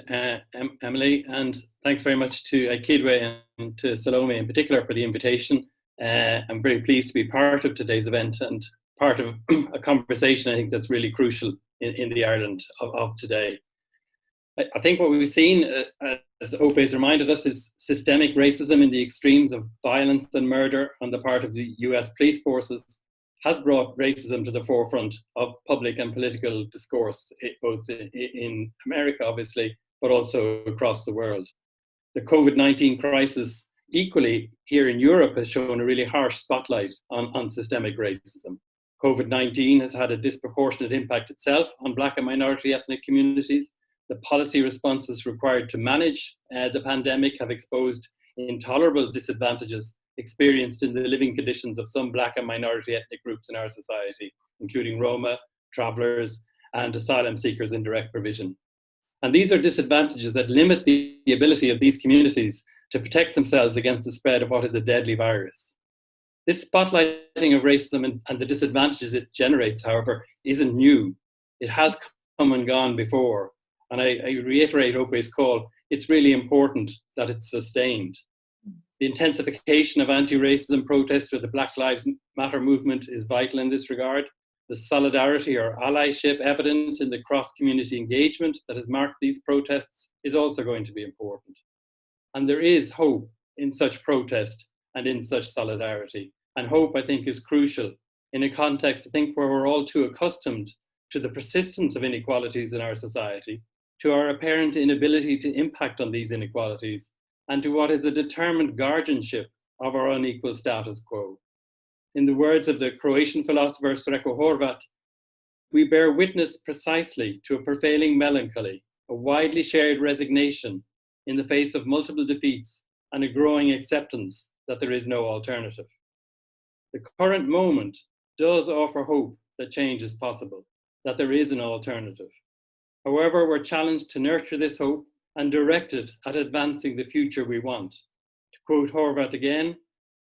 Emily, and thanks very much to Kidway and to Salome in particular for the invitation. I'm very pleased to be part of today's event and part of a conversation I think that's really crucial in the Ireland of today. I think what we've seen, as Ope has reminded us, is systemic racism in the extremes of violence and murder on the part of the US police forces has brought racism to the forefront of public and political discourse, both in America, obviously, but also across the world. The COVID-19 crisis, equally here in Europe, has shown a really harsh spotlight on systemic racism. COVID-19 has had a disproportionate impact itself on Black and minority ethnic communities. The policy responses required to manage the pandemic have exposed intolerable disadvantages experienced in the living conditions of some Black and minority ethnic groups in our society, including Roma, travellers, and asylum seekers in direct provision. And these are disadvantages that limit the ability of these communities to protect themselves against the spread of what is a deadly virus. This spotlighting of racism and the disadvantages it generates, however, isn't new. It has come and gone before. And I reiterate Ope's call, it's really important that it's sustained. The intensification of anti-racism protests with the Black Lives Matter movement is vital in this regard. The solidarity or allyship evident in the cross-community engagement that has marked these protests is also going to be important. And there is hope in such protest and in such solidarity. And hope, I think, is crucial in a context, I think, where we're all too accustomed to the persistence of inequalities in our society, to our apparent inability to impact on these inequalities, and to what is a determined guardianship of our unequal status quo. In the words of the Croatian philosopher Sreko Horvat, we bear witness precisely to a prevailing melancholy, a widely shared resignation in the face of multiple defeats and a growing acceptance that there is no alternative. The current moment does offer hope that change is possible, that there is an alternative. However, we're challenged to nurture this hope and direct it at advancing the future we want. To quote Horvat again,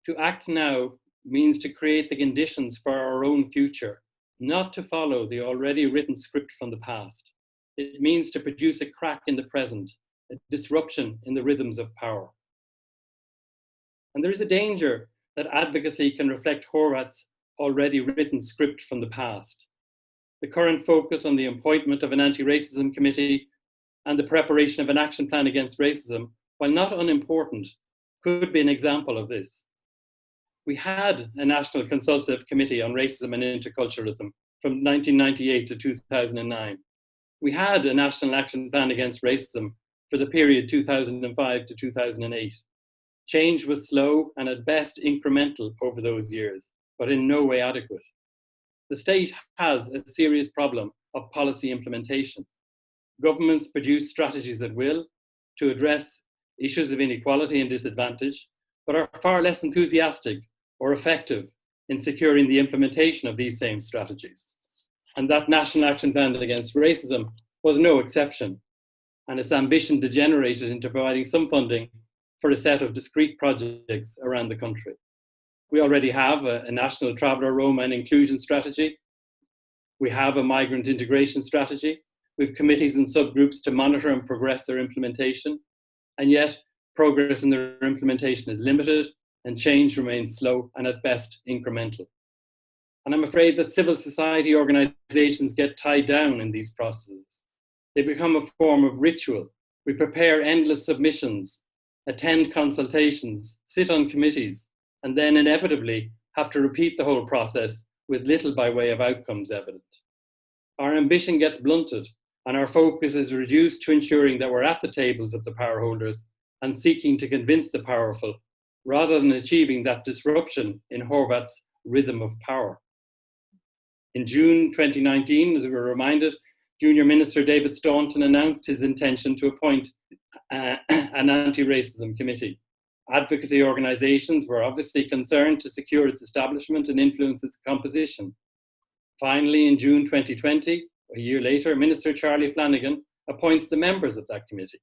to act now means to create the conditions for our own future, not to follow the already written script from the past. It means to produce a crack in the present, a disruption in the rhythms of power. And there is a danger that advocacy can reflect Horvat's already written script from the past. The current focus on the appointment of an anti-racism committee and the preparation of an action plan against racism, while not unimportant, could be an example of this. We had a National Consultative Committee on Racism and Interculturalism from 1998 to 2009. We had a National Action Plan against Racism for the period 2005 to 2008. Change was slow and at best incremental over those years, but in no way adequate. The state has a serious problem of policy implementation. governments produce strategies at will to address issues of inequality and disadvantage, but are far less enthusiastic or effective in securing the implementation of these same strategies. And that National Action Plan Against Racism was no exception, and its ambition degenerated into providing some funding for a set of discrete projects around the country. We already have a national traveller, Roma and inclusion strategy. We have a migrant integration strategy. We have committees and subgroups to monitor and progress their implementation. And yet, progress in their implementation is limited and change remains slow and at best incremental. And I'm afraid that civil society organizations get tied down in these processes. They become a form of ritual. We prepare endless submissions, attend consultations, sit on committees, and then inevitably have to repeat the whole process with little by way of outcomes evident. Our ambition gets blunted, and our focus is reduced to ensuring that we're at the tables of the power holders and seeking to convince the powerful, rather than achieving that disruption in Horvath's rhythm of power. In June 2019, as we were reminded, Junior Minister David Staunton announced his intention to appoint an anti-racism committee. Advocacy organisations were obviously concerned to secure its establishment and influence its composition. Finally, in June 2020, a year later, Minister Charlie Flanagan appoints the members of that committee.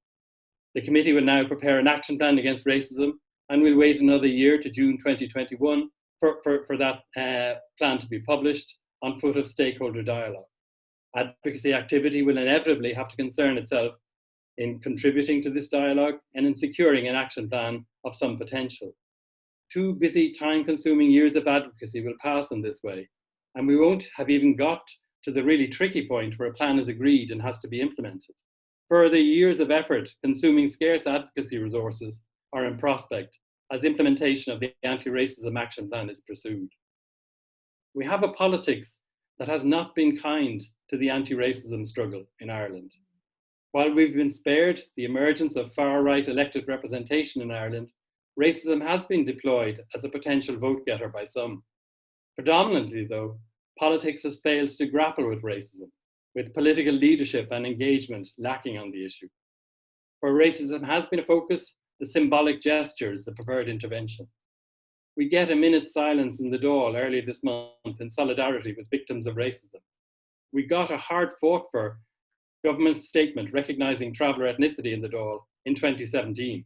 The committee will now prepare an action plan against racism, and we'll wait another year to June 2021 for that plan to be published on foot of stakeholder dialogue. Advocacy activity will inevitably have to concern itself in contributing to this dialogue and in securing an action plan of some potential. 2 busy, time-consuming years of advocacy will pass in this way, and we won't have even got to the really tricky point where a plan is agreed and has to be implemented. Further years of effort consuming scarce advocacy resources are in prospect as implementation of the anti-racism action plan is pursued. We have a politics that has not been kind to the anti-racism struggle in Ireland. While we've been spared the emergence of far-right elected representation in Ireland, racism has been deployed as a potential vote getter by some. Predominantly, though, politics has failed to grapple with racism, with political leadership and engagement lacking on the issue. Where racism has been a focus, the symbolic gesture is the preferred intervention. We get a minute's silence in the Dáil early this month in solidarity with victims of racism. We got a hard-fought for government statement recognising traveller ethnicity in the Dáil in 2017.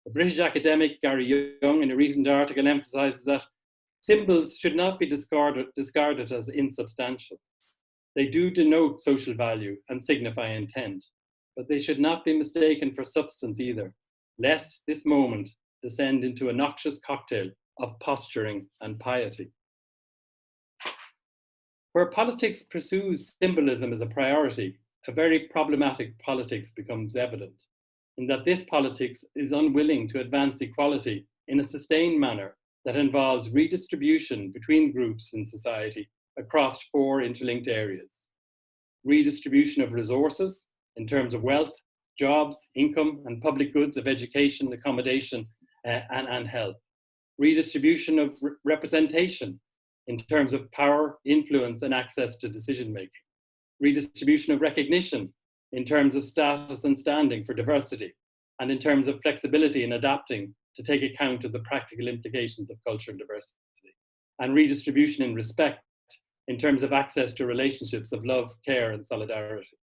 The British academic Gary Young, in a recent article, emphasises that symbols should not be discarded as insubstantial. They do denote social value and signify intent, but they should not be mistaken for substance either, lest this moment descend into a noxious cocktail of posturing and piety. Where politics pursues symbolism as a priority, a very problematic politics becomes evident, in that this politics is unwilling to advance equality in a sustained manner that involves redistribution between groups in society across 4 interlinked areas. Redistribution of resources in terms of wealth, jobs, income, and public goods of education, accommodation, and health. Redistribution of representation in terms of power, influence, and access to decision-making. Redistribution of recognition in terms of status and standing for diversity, and in terms of flexibility in adapting to take account of the practical implications of cultural diversity. And redistribution in respect in terms of access to relationships of love, care, and solidarity.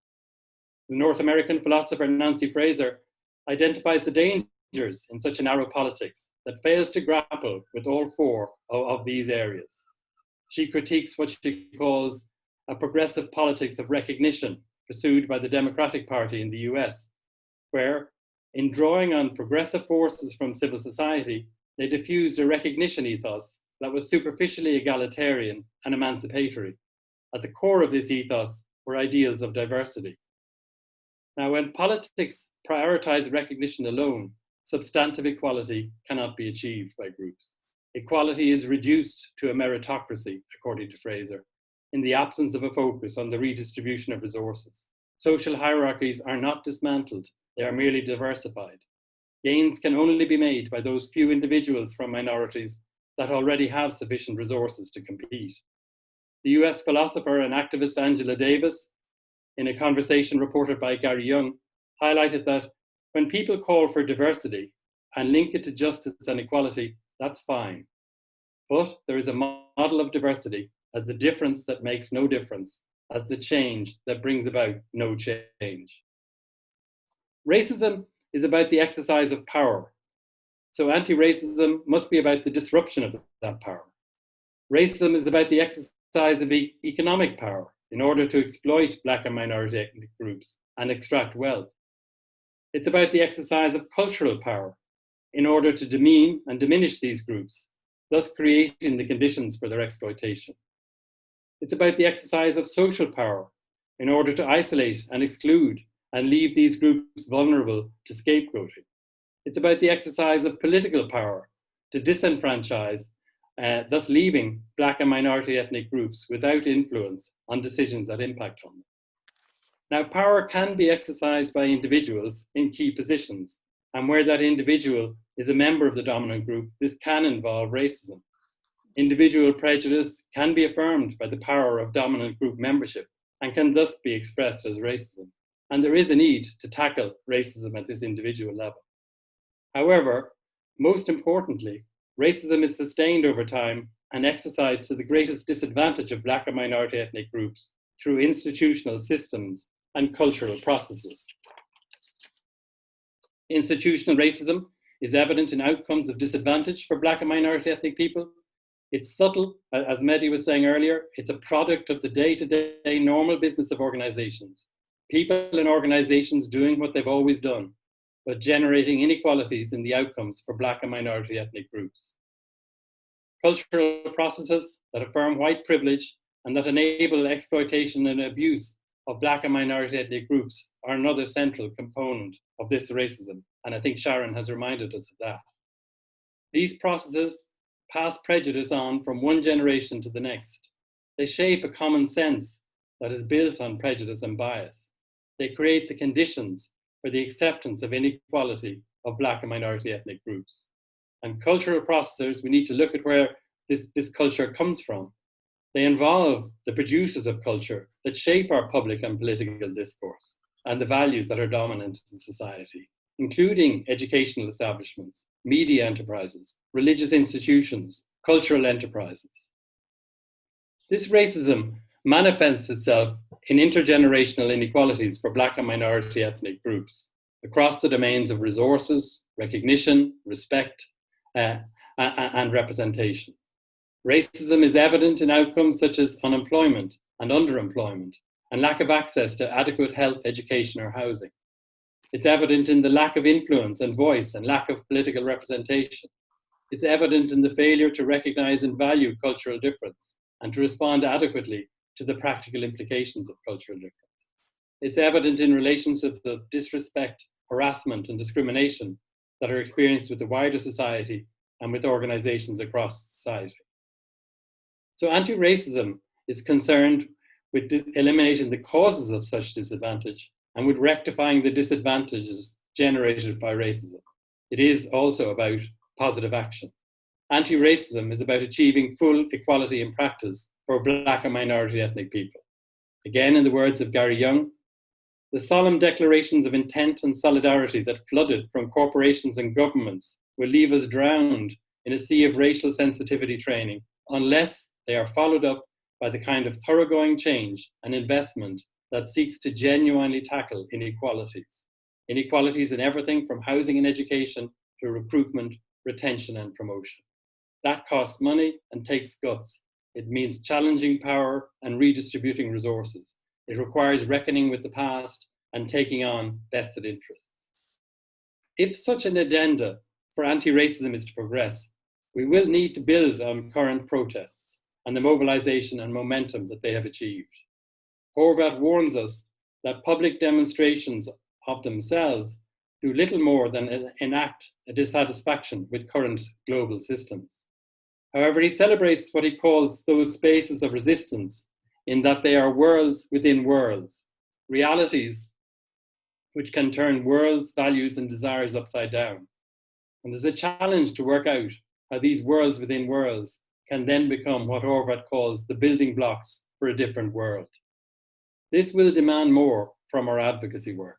The North American philosopher Nancy Fraser identifies the dangers in such a narrow politics that fails to grapple with all 4 of these areas. She critiques what she calls a progressive politics of recognition pursued by the Democratic Party in the US, where, in drawing on progressive forces from civil society, they diffused a recognition ethos that was superficially egalitarian and emancipatory. At the core of this ethos were ideals of diversity. Now, when politics prioritize recognition alone, substantive equality cannot be achieved by groups. Equality is reduced to a meritocracy, according to Fraser, in the absence of a focus on the redistribution of resources. Social hierarchies are not dismantled, they are merely diversified. Gains can only be made by those few individuals from minorities that already have sufficient resources to compete. The US philosopher and activist Angela Davis in a conversation reported by Gary Young, highlighted that when people call for diversity and link it to justice and equality, that's fine. But there is a model of diversity as the difference that makes no difference, as the change that brings about no change. Racism is about the exercise of power. So anti-racism must be about the disruption of that power. Racism is about the exercise of economic power in order to exploit Black and minority ethnic groups and extract wealth. It's about the exercise of cultural power in order to demean and diminish these groups, thus creating the conditions for their exploitation. It's about the exercise of social power in order to isolate and exclude and leave these groups vulnerable to scapegoating. It's about the exercise of political power to disenfranchise, thus leaving Black and minority ethnic groups without influence on decisions that impact on them. Now, power can be exercised by individuals in key positions, and where that individual is a member of the dominant group, this can involve racism. Individual prejudice can be affirmed by the power of dominant group membership and can thus be expressed as racism. And there is a need to tackle racism at this individual level. However, most importantly, racism is sustained over time and exercised to the greatest disadvantage of Black and minority ethnic groups through institutional systems and cultural processes. Institutional racism is evident in outcomes of disadvantage for Black and minority ethnic people. It's subtle, as Mehdi was saying earlier, it's a product of the day-to-day normal business of organizations. People in organizations doing what they've always done, but generating inequalities in the outcomes for Black and minority ethnic groups. Cultural processes that affirm white privilege and that enable exploitation and abuse of Black and minority ethnic groups are another central component of this racism, and I think Sharon has reminded us of that. These processes pass prejudice on from one generation to the next. They shape a common sense that is built on prejudice and bias. They create the conditions for the acceptance of inequality of Black and minority ethnic groups. And cultural processors, we need to look at where this culture comes from. They involve the producers of culture that shape our public and political discourse and the values that are dominant in society, including educational establishments, media enterprises, religious institutions, cultural enterprises. This racism manifests itself in intergenerational inequalities for Black and minority ethnic groups across the domains of resources, recognition, respect, and representation. Racism is evident in outcomes such as unemployment and underemployment and lack of access to adequate health, education, or housing. It's evident in the lack of influence and voice and lack of political representation. It's evident in the failure to recognize and value cultural difference and to respond adequately to the practical implications of cultural difference. It's evident in relationships of disrespect, harassment, and discrimination that are experienced with the wider society and with organizations across society. So anti-racism is concerned with eliminating the causes of such disadvantage and with rectifying the disadvantages generated by racism. It is also about positive action. Anti-racism is about achieving full equality in practice for Black and minority ethnic people. Again, in the words of Gary Young, the solemn declarations of intent and solidarity that flooded from corporations and governments will leave us drowned in a sea of racial sensitivity training unless they are followed up by the kind of thoroughgoing change and investment that seeks to genuinely tackle inequalities. Inequalities in everything from housing and education to recruitment, retention, and promotion. That costs money and takes guts. It means challenging power and redistributing resources. It requires reckoning with the past and taking on vested interests. If such an agenda for anti-racism is to progress, we will need to build on current protests and the mobilization and momentum that they have achieved. Horvath warns us that public demonstrations of themselves do little more than enact a dissatisfaction with current global systems. However, he celebrates what he calls those spaces of resistance in that they are worlds within worlds, realities which can turn worlds, values, and desires upside down. And there's a challenge to work out how these worlds within worlds can then become what Horvath calls the building blocks for a different world. This will demand more from our advocacy work.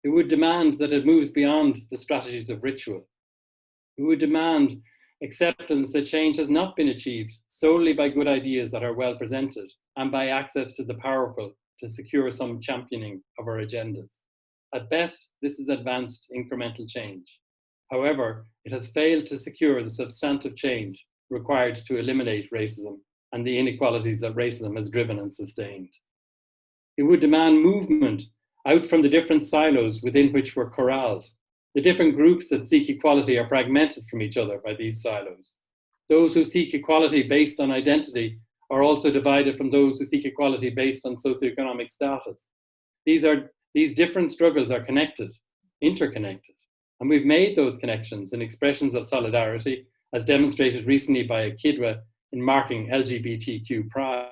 It would demand that it moves beyond the strategies of ritual. It would demand acceptance that change has not been achieved solely by good ideas that are well presented and by access to the powerful to secure some championing of our agendas. At best, this is advanced incremental change. However, it has failed to secure the substantive change required to eliminate racism and the inequalities that racism has driven and sustained. It would demand movement out from the different silos within which we're corralled. The different groups that seek equality are fragmented from each other by these silos. Those who seek equality based on identity are also divided from those who seek equality based on socioeconomic status. These different struggles are connected, interconnected, and we've made those connections in expressions of solidarity, as demonstrated recently by Akidwa in marking LGBTQ pride.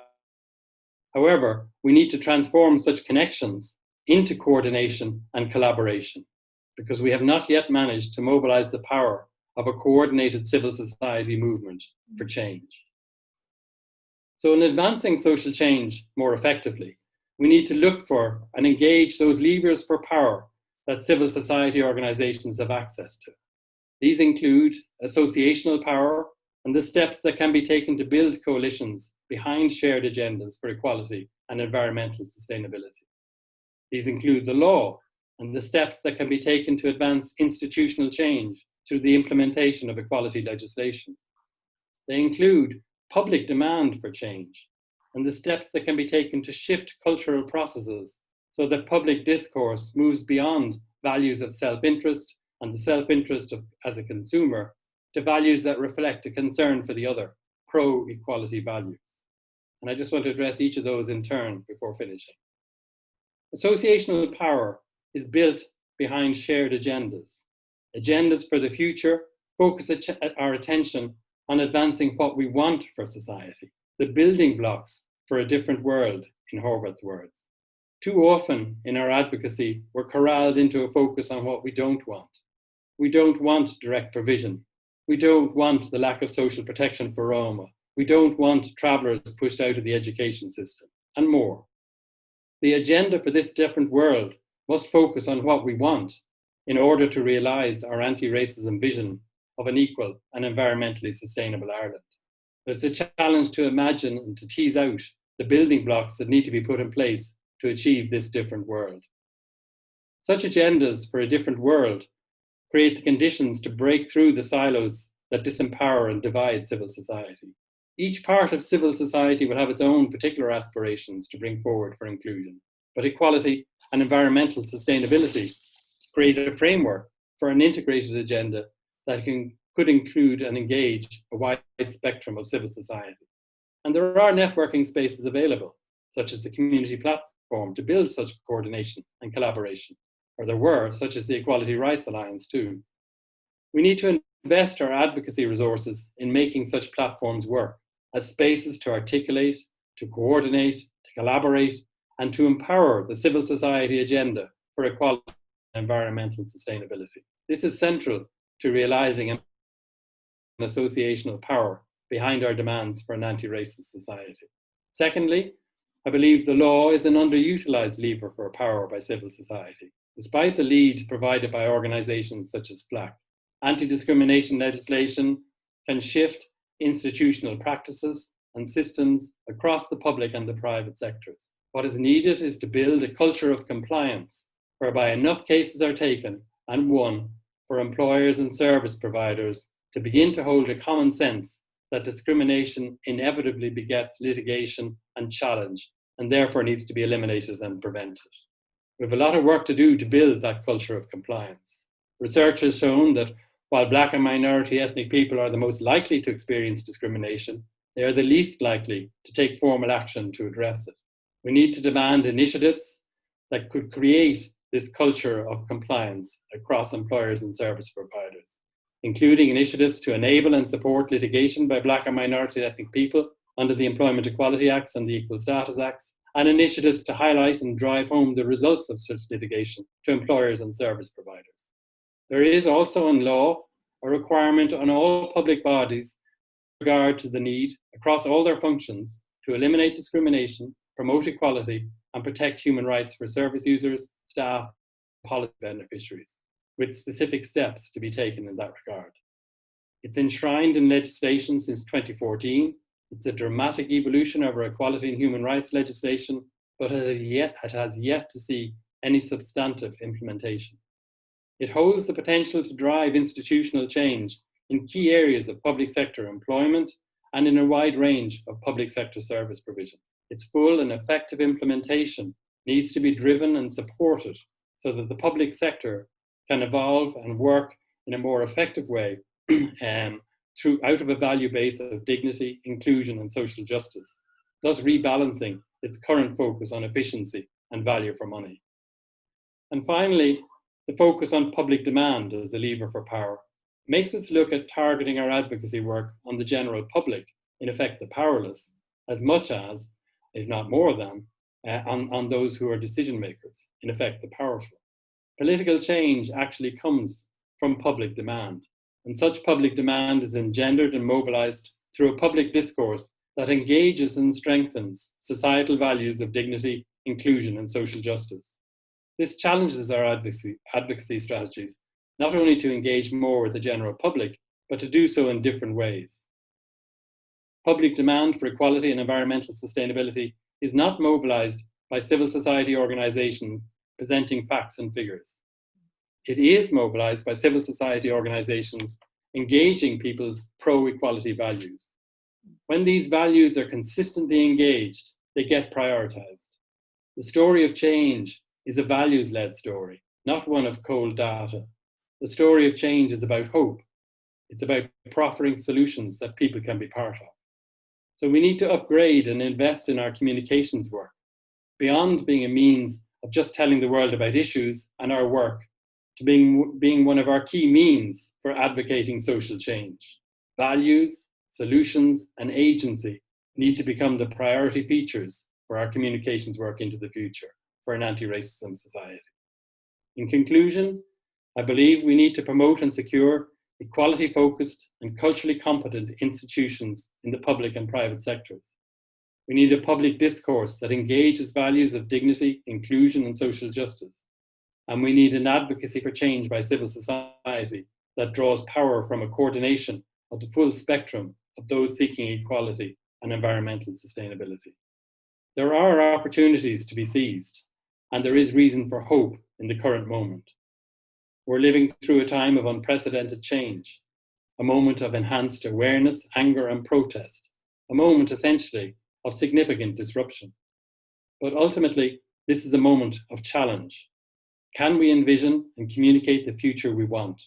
However, we need to transform such connections into coordination and collaboration, because we have not yet managed to mobilize the power of a coordinated civil society movement for change. So in advancing social change more effectively, we need to look for and engage those levers for power that civil society organizations have access to. These include associational power and the steps that can be taken to build coalitions behind shared agendas for equality and environmental sustainability. These include the law and the steps that can be taken to advance institutional change through the implementation of equality legislation. They include public demand for change and the steps that can be taken to shift cultural processes so that public discourse moves beyond values of self-interest and the self-interest of as a consumer to values that reflect a concern for the other, pro-equality values. And I just want to address each of those in turn before finishing. Associational power is built behind shared agendas. Agendas for the future focus our attention on advancing what we want for society, the building blocks for a different world, in Horvath's words. Too often in our advocacy, we're corralled into a focus on what we don't want. We don't want direct provision. We don't want the lack of social protection for Roma. We don't want travellers pushed out of the education system, and more. The agenda for this different world must focus on what we want in order to realise our anti-racism vision of an equal and environmentally sustainable Ireland. There's a challenge to imagine and to tease out the building blocks that need to be put in place to achieve this different world. Such agendas for a different world create the conditions to break through the silos that disempower and divide civil society. Each part of civil society will have its own particular aspirations to bring forward for inclusion, but equality and environmental sustainability create a framework for an integrated agenda that could include and engage a wide spectrum of civil society. And there are networking spaces available, such as the community platform, to build such coordination and collaboration, or there were, such as the Equality Rights Alliance too. We need to invest our advocacy resources in making such platforms work as spaces to articulate, to coordinate, to collaborate, and to empower the civil society agenda for equality and environmental sustainability. This is central to realising an associational power behind our demands for an anti-racist society. Secondly, I believe the law is an underutilised lever for power by civil society. Despite the lead provided by organisations such as FLAC, anti-discrimination legislation can shift institutional practices and systems across the public and the private sectors. What is needed is to build a culture of compliance whereby enough cases are taken and won for employers and service providers to begin to hold a common sense that discrimination inevitably begets litigation and challenge and therefore needs to be eliminated and prevented. We have a lot of work to do to build that culture of compliance. Research has shown that while Black and minority ethnic people are the most likely to experience discrimination, they are the least likely to take formal action to address it. We need to demand initiatives that could create this culture of compliance across employers and service providers, including initiatives to enable and support litigation by Black and minority ethnic people under the Employment Equality Acts and the Equal Status Acts, and initiatives to highlight and drive home the results of such litigation to employers and service providers. There is also in law a requirement on all public bodies with regard to the need across all their functions to eliminate discrimination, promote equality, and protect human rights for service users, staff, and policy beneficiaries, with specific steps to be taken in that regard. It's enshrined in legislation since 2014. It's a dramatic evolution of our equality and human rights legislation, but it has yet to see any substantive implementation. It holds the potential to drive institutional change in key areas of public sector employment and in a wide range of public sector service provision. Its full and effective implementation needs to be driven and supported so that the public sector can evolve and work in a more effective way out of a value base of dignity, inclusion, and social justice, thus rebalancing its current focus on efficiency and value for money. And finally, the focus on public demand as a lever for power makes us look at targeting our advocacy work on the general public, in effect the powerless, as much as, if not more than, on those who are decision makers, in effect the powerful. Political change actually comes from public demand, and such public demand is engendered and mobilized through a public discourse that engages and strengthens societal values of dignity, inclusion, and social justice. This challenges our advocacy strategies, not only to engage more with the general public, but to do so in different ways. Public demand for equality and environmental sustainability is not mobilized by civil society organizations presenting facts and figures. It is mobilized by civil society organizations engaging people's pro-equality values. When these values are consistently engaged, they get prioritized. The story of change is a values-led story, not one of cold data. The story of change is about hope. It's about proffering solutions that people can be part of. So we need to upgrade and invest in our communications work, beyond being a means of just telling the world about issues and our work, to being one of our key means for advocating social change. Values, solutions, and agency need to become the priority features for our communications work into the future for an anti-racism society. In conclusion, I believe we need to promote and secure equality-focused and culturally competent institutions in the public and private sectors. We need a public discourse that engages values of dignity, inclusion, and social justice. And we need an advocacy for change by civil society that draws power from a coordination of the full spectrum of those seeking equality and environmental sustainability. There are opportunities to be seized, and there is reason for hope in the current moment. We're living through a time of unprecedented change, a moment of enhanced awareness, anger, and protest, a moment essentially of significant disruption. But ultimately, this is a moment of challenge. Can we envision and communicate the future we want?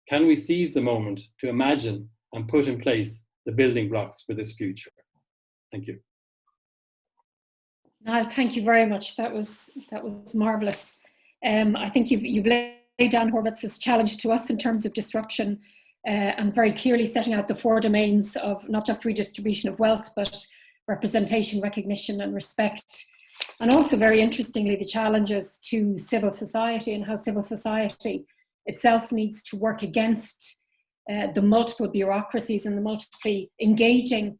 Can we seize the moment to imagine and put in place the building blocks for this future? Thank you. Niall, thank you very much. That was marvelous. I think you've laid down Horvath's challenge to us in terms of disruption and very clearly setting out the four domains of not just redistribution of wealth, but representation, recognition, and respect. And also, very interestingly, the challenges to civil society and how civil society itself needs to work against the multiple bureaucracies and the multiply engaging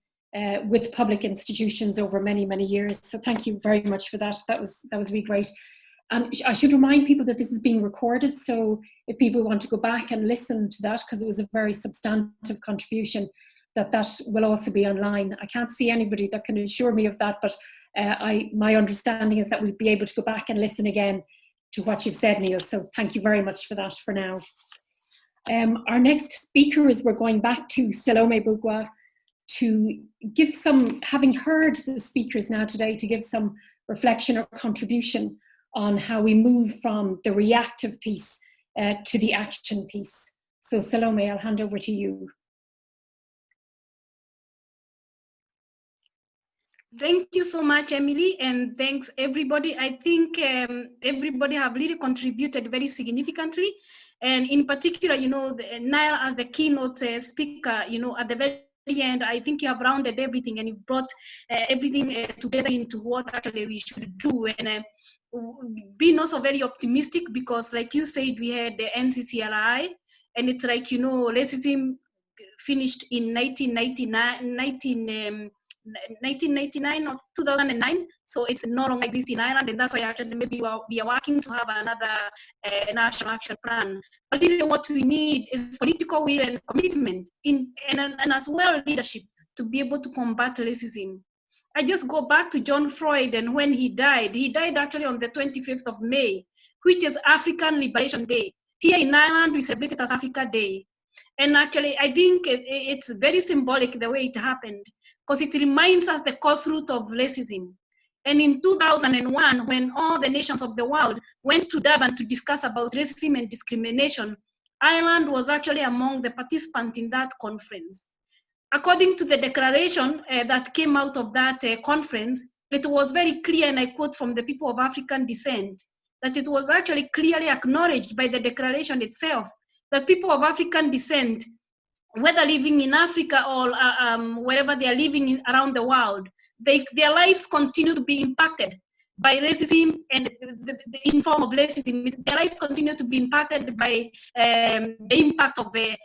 with public institutions over many, many years. So thank you very much for that. That was really great. And I should remind people that this is being recorded. So if people want to go back and listen to that, because it was a very substantive contribution, that will also be online. I can't see anybody that can assure me of that, but my understanding is that we'll be able to go back and listen again to what you've said, Niall. So thank you very much for that for now. Our next speaker is we're going back to Salome Mbugua to give some, having heard the speakers now today, to give some reflection or contribution on how we move from the reactive piece to the action piece. So Salome, I'll hand over to you. Thank you so much, Emily, and thanks everybody. I think everybody have really contributed very significantly, and in particular, Niall as the keynote speaker, at the very end, I think you have rounded everything and you've brought everything together into what actually we should do, and being also very optimistic because, like you said, we had the NCCLI, and it's like, racism finished in 1999. 1999 or 2009. So it's no longer existing in Ireland, and that's why actually maybe we are working to have another national action plan. But really what we need is political will and commitment and as well leadership to be able to combat racism. I just go back to John Freud, and when he died actually on the 25th of May, which is African Liberation Day. Here in Ireland, we celebrate it as Africa Day. And actually, I think it's very symbolic the way it happened, because it reminds us the cause root of racism. And in 2001, when all the nations of the world went to Durban to discuss about racism and discrimination, Ireland was actually among the participants in that conference. According to the declaration that came out of that conference, it was very clear, and I quote from the people of African descent, that it was actually clearly acknowledged by the declaration itself that people of African descent, whether living in Africa or wherever they are living around the world, their lives continue to be impacted by racism and in form of racism. Their lives continue to be impacted by the impact of the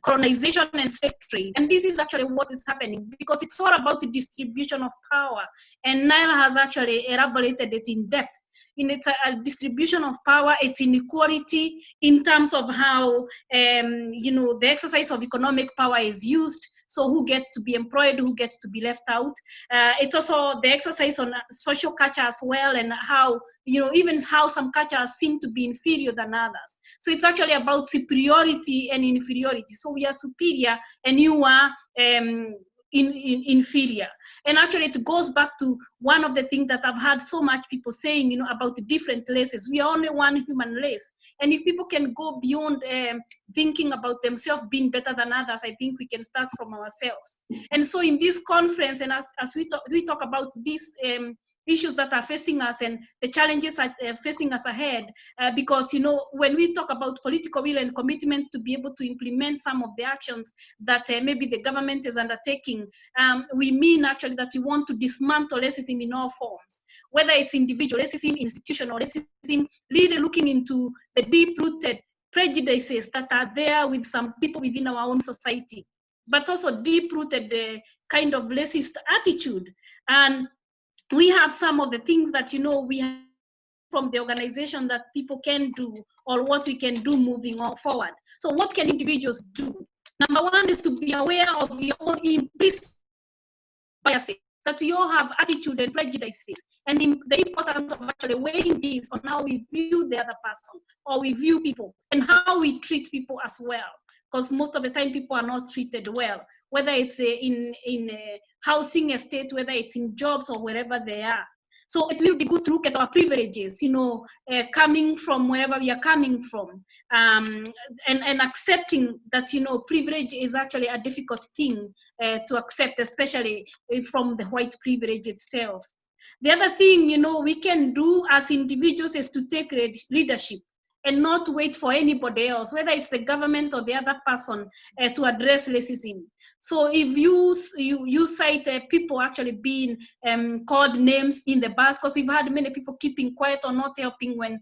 colonization and slave trade. And this is actually what is happening, because it's all about the distribution of power. And Niall has actually elaborated it in depth. In its distribution of power, it's inequality in terms of how the exercise of economic power is used. So who gets to be employed, who gets to be left out. It's also the exercise on social culture as well, and how, even how some cultures seem to be inferior than others. So it's actually about superiority and inferiority. So we are superior and you are inferior. And actually it goes back to one of the things that I've heard so much people saying, about the different races. We are only one human race. And if people can go beyond thinking about themselves being better than others, I think we can start from ourselves. And so in this conference, and as we talk about these issues that are facing us and the challenges are facing us ahead, because when we talk about political will and commitment to be able to implement some of the actions that maybe the government is undertaking, we mean actually that we want to dismantle racism in all forms, whether it's individual racism, institutional racism, really looking into the deep-rooted prejudices that are there with some people within our own society, but also deep-rooted kind of racist attitude. And we have some of the things that, we have from the organization that people can do, or what we can do moving forward. So what can individuals do? Number one is to be aware of your own implicit biases, that we all have attitude and prejudices, and the importance of actually weighing these on how we view the other person, or we view people, and how we treat people as well. Because most of the time people are not treated well, whether it's in a housing estate, whether it's in jobs or wherever they are. So it will be good to look at our privileges, coming from wherever we are coming from, and accepting that, privilege is actually a difficult thing to accept, especially from the white privilege itself. The other thing, we can do as individuals is to take leadership and not wait for anybody else, whether it's the government or the other person, to address racism. So if you cite people actually being called names in the bus, because we've had many people keeping quiet or not helping when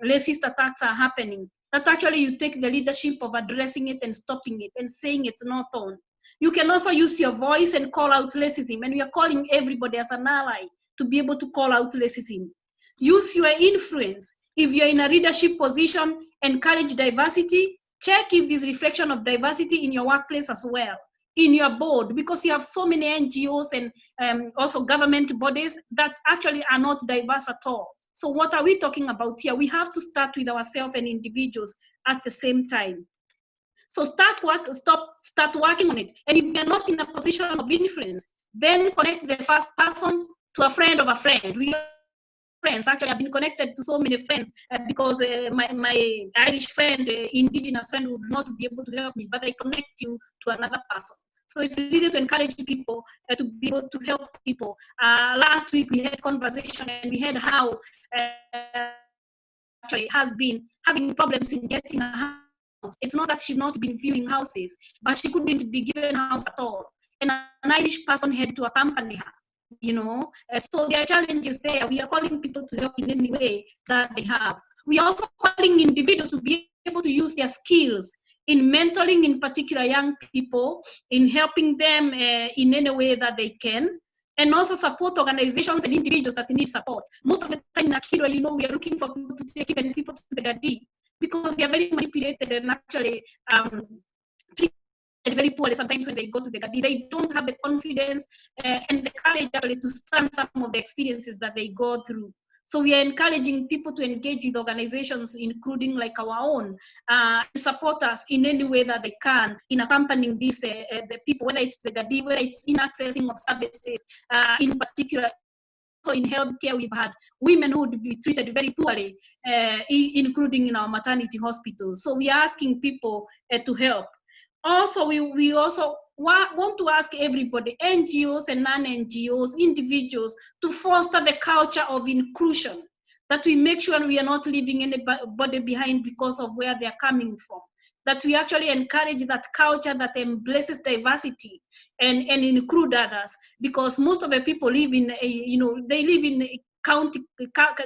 racist attacks are happening, that actually you take the leadership of addressing it and stopping it and saying it's not on. You can also use your voice and call out racism, and we are calling everybody as an ally to be able to call out racism. Use your influence. If you're in a leadership position, encourage diversity. Check if there's reflection of diversity in your workplace as well, in your board, because you have so many NGOs and also government bodies that actually are not diverse at all. So what are we talking about here? We have to start with ourselves and individuals at the same time. So start working on it. And if you're not in a position of influence, then connect the first person to a friend of a friend. We friends. Actually, I've been connected to so many friends because my Irish friend, indigenous friend, would not be able to help me, but I connect you to another person. So it's really to encourage people to be able to help people. Last week we had conversation and we had how actually has been having problems in getting a house. It's not that she's not been viewing houses, but she couldn't be given a house at all. And an Irish person had to accompany her. So there are challenges there. We are calling people to help in any way that they have. We are also calling individuals to be able to use their skills in mentoring, in particular young people, in helping them in any way that they can, and also support organizations and individuals that need support. Most of the time in Akidwa, you know, we are looking for people to take even people to the Gadi because they are very manipulated and actually treated very poorly. Sometimes when they go to the Gadi, they don't have the confidence and the courage actually to stand some of the experiences that they go through. So we are encouraging people to engage with organizations, including like our own, support us in any way that they can in accompanying these the people, whether it's the Gadi, whether it's in accessing of services, in particular. Also in healthcare, we've had women who would be treated very poorly, including in our maternity hospitals. So we are asking people to help. Also, we also want to ask everybody, NGOs and non-NGOs, individuals, to foster the culture of inclusion, that we make sure we are not leaving anybody behind because of where they are coming from, that we actually encourage that culture that embraces diversity and include others, because most of the people live in, they live in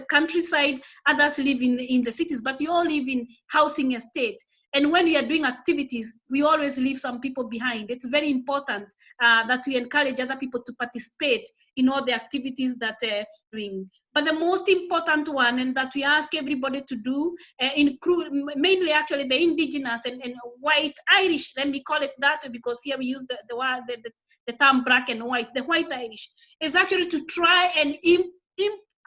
countryside, others live in the cities, but you all live in housing estate. And when we are doing activities, we always leave some people behind. It's very important that we encourage other people to participate in all the activities that they're doing. But the most important one, and that we ask everybody to do, include mainly actually the indigenous and white Irish, let me call it that, because here we use the term black and white. The white Irish is actually to try and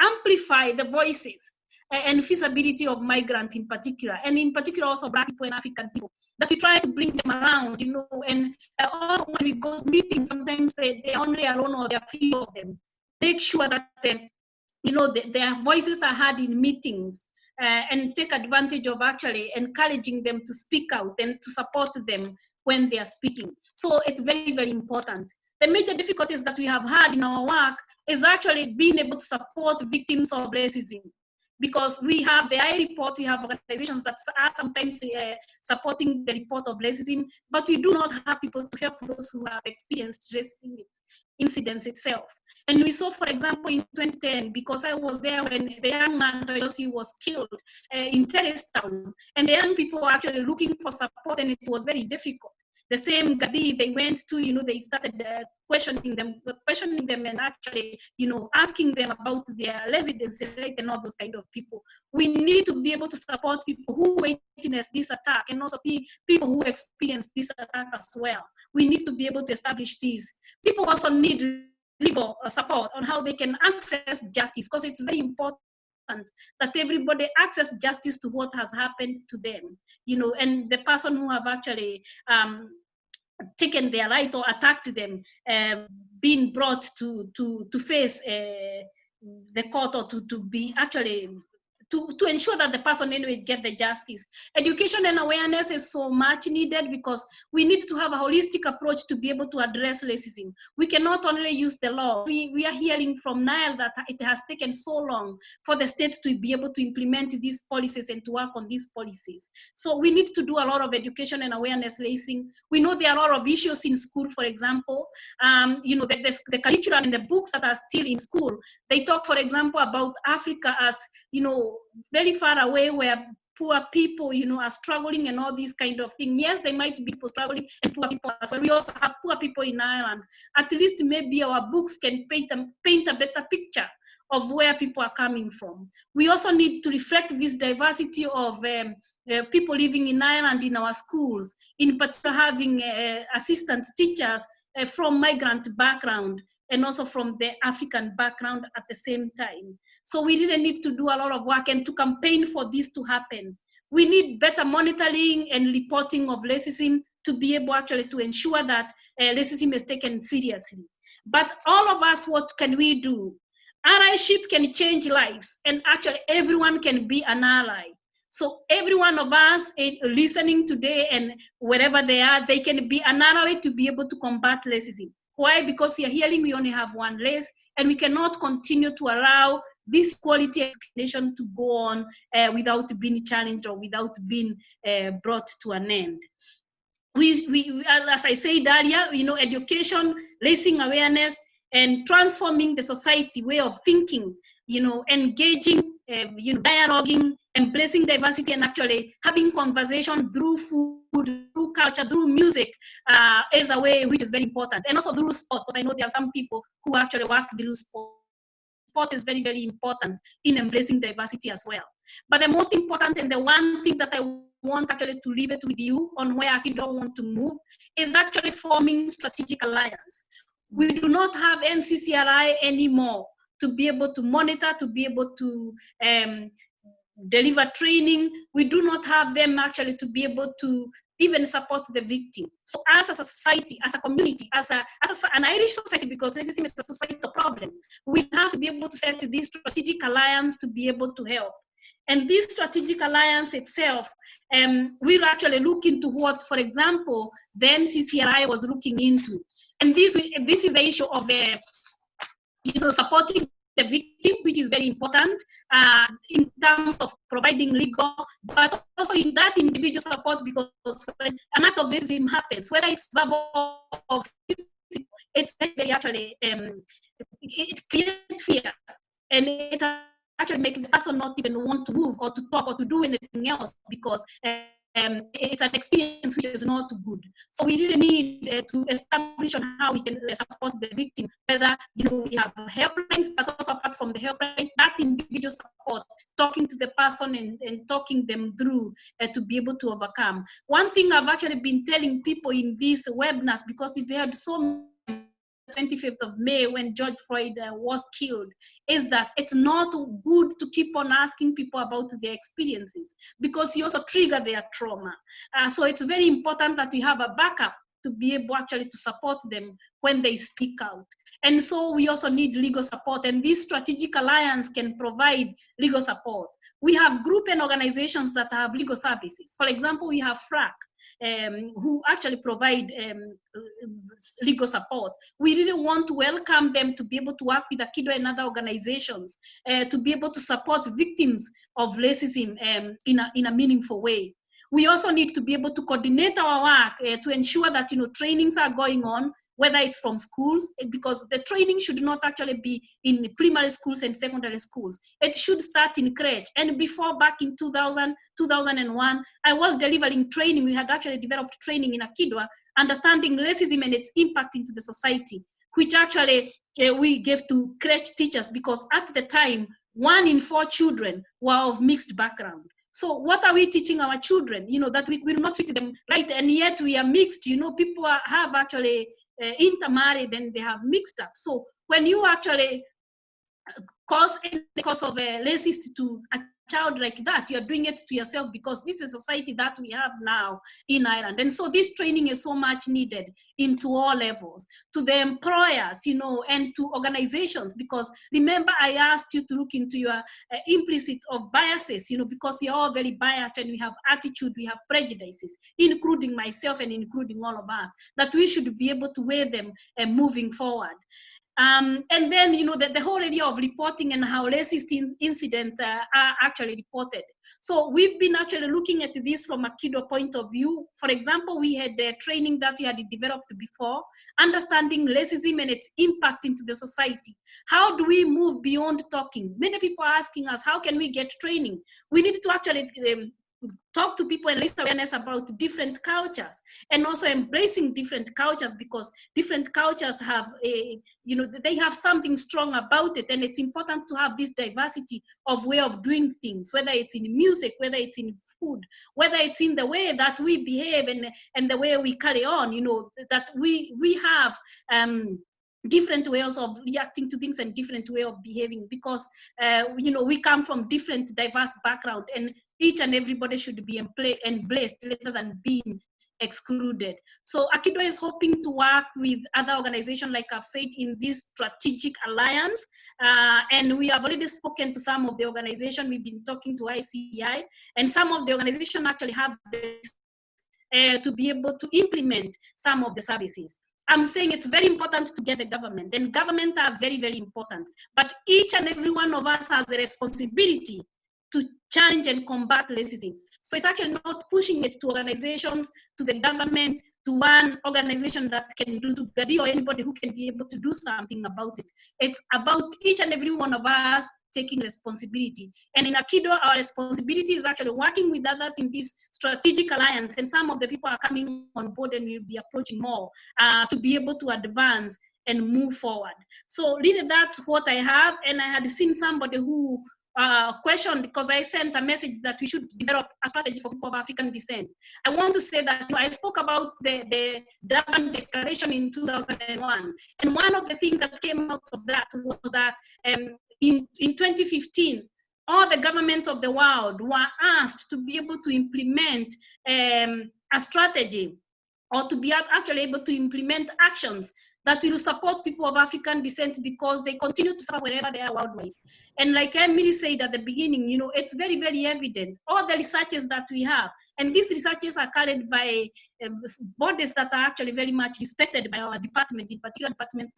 amplify the voices and feasibility of migrants in particular, and in particular also Black people and African people, that we try to bring them around, and also when we go to meetings, sometimes they're only alone or there are few of them. Make sure that, their voices are heard in meetings, and take advantage of actually encouraging them to speak out and to support them when they are speaking. So it's very, very important. The major difficulties that we have had in our work is actually being able to support victims of racism. Because we have the I report, we have organizations that are sometimes supporting the report of racism, but we do not have people to help those who have experienced racism incidents itself. And we saw, for example, in 2010, because I was there when the young man Toyosi was killed in Terrace Town, and the young people were actually looking for support, and it was very difficult. The same Gadi they went to, they started questioning them and actually, asking them about their residency rate and all those kind of people. We need to be able to support people who witnessed this attack and also people who experienced this attack as well. We need to be able to establish these. People also need legal support on how they can access justice, because it's very important that everybody access justice to what has happened to them, and the person who have actually taken their right or attacked them, being brought to face the court, or to be actually to ensure that the person anyway get the justice. Education and awareness is so much needed, because we need to have a holistic approach to be able to address racism. We cannot only use the law. We are hearing from Niall that it has taken so long for the state to be able to implement these policies and to work on these policies. So we need to do a lot of education and awareness raising. We know there are a lot of issues in school, for example. The curriculum and the books that are still in school, they talk, for example, about Africa as, very far away, where poor people, are struggling and all these kind of things. Yes, there might be people struggling and poor people as well. We also have poor people in Ireland. At least maybe our books can paint a better picture of where people are coming from. We also need to reflect this diversity of people living in Ireland in our schools, in particular having assistant teachers from migrant background and also from the African background at the same time. So we really need to do a lot of work and to campaign for this to happen. We need better monitoring and reporting of racism to be able actually to ensure that racism is taken seriously. But all of us, what can we do? Allyship can change lives, and actually everyone can be an ally. So every one of us listening today and wherever they are, they can be an ally to be able to combat racism. Why? Because you're hearing we only have one race, and we cannot continue to allow this quality explanation to go on without being challenged or without being brought to an end. We, as I said earlier, education, raising awareness, and transforming the society way of thinking, engaging, dialoguing, embracing diversity and actually having conversation through food, through culture, through music is a way which is very important. And also through sport, because I know there are some people who actually work through sport. Sport is very, very important in embracing diversity as well. But the most important and the one thing that I want actually to leave it with you on where Akidwa want to move is actually forming strategic alliance. We do not have NCCRI anymore to be able to monitor, to be able to deliver training. We do not have them actually to be able to even support the victim. So as a society, as a community, as an Irish society, because racism is a societal problem, we have to be able to set this strategic alliance to be able to help. And this strategic alliance itself will actually look into what, for example, the NCCRI was looking into. And this is the issue of supporting the victim, which is very important in terms of providing legal, but also in that individual support, because when an act of racism happens, whether it's verbal or physical, it's very actually, it creates fear, and it actually makes the person not even want to move or to talk or to do anything else, because it's an experience which is not good. So we really need to establish on how we can support the victim, whether we have helplines, but also apart from the helpline, that individual support, talking to the person and talking them through to be able to overcome. One thing I've actually been telling people in these webinars, because we've heard so many 25th of May when George Floyd was killed, is that it's not good to keep on asking people about their experiences, because you also trigger their trauma. So it's very important that we have a backup to be able actually to support them when they speak out. And so we also need legal support, and this strategic alliance can provide legal support. We have groups and organizations that have legal services. For example, we have FRAC, who actually provide legal support. We really want to welcome them to be able to work with Akidwa and other organizations to be able to support victims of racism in a meaningful way. We also need to be able to coordinate our work to ensure that trainings are going on, whether it's from schools, because the training should not actually be in primary schools and secondary schools. It should start in crèche. And before, back in 2000, 2001, I was delivering training. We had actually developed training in Akidwa, understanding racism and its impact into the society, which actually we gave to crèche teachers, because at the time, 1 in 4 children were of mixed background. So what are we teaching our children? That we will not treat them right, and yet we are mixed. People have actually intermarried and they have mixed up. So when you actually cause of a racist to a child like that, you are doing it to yourself, because this is a society that we have now in Ireland. And so this training is so much needed into all levels, to the employers, and to organizations, because remember I asked you to look into your implicit of biases, because we are all very biased and we have attitude, we have prejudices, including myself and including all of us, that we should be able to weigh them moving forward. And then, the whole idea of reporting and how racist incidents are actually reported. So we've been actually looking at this from a Akidwa point of view. For example, we had training that we had developed before, understanding racism and its impact into the society. How do we move beyond talking? Many people are asking us, how can we get training? We need to actually talk to people and raise awareness about different cultures, and also embracing different cultures, because different cultures have they have something strong about it, and it's important to have this diversity of way of doing things, whether it's in music, whether it's in food, whether it's in the way that we behave and the way we carry on, that we have different ways of reacting to things and different way of behaving, because we come from different diverse background, and each and everybody should be embraced rather than being excluded. So Akidwa is hoping to work with other organizations, like I've said, in this strategic alliance, and we have already spoken to some of the organizations. We've been talking to ICI, and some of the organizations actually have this to be able to implement some of the services. I'm saying it's very important to get the government, and government are very, very important. But each and every one of us has the responsibility to challenge and combat racism. So it's actually not pushing it to organizations, to the government, to one organization that can do to Gadi or anybody who can be able to do something about it. It's about each and every one of us taking responsibility. And in Akido, our responsibility is actually working with others in this strategic alliance. And some of the people are coming on board and will be approaching more to be able to advance and move forward. So really that's what I have. And I had seen somebody who questioned, because I sent a message that we should develop a strategy for people of African descent. I want to say that I spoke about the Durban Declaration in 2001. And one of the things that came out of that was that in 2015, all the governments of the world were asked to be able to implement a strategy, or to be actually able to implement actions that will support people of African descent, because they continue to suffer wherever they are worldwide. And like Emily said at the beginning, you know, it's very, very evident. All the researches that we have, and these researches are carried by bodies that are actually very much respected by our department, in particular Department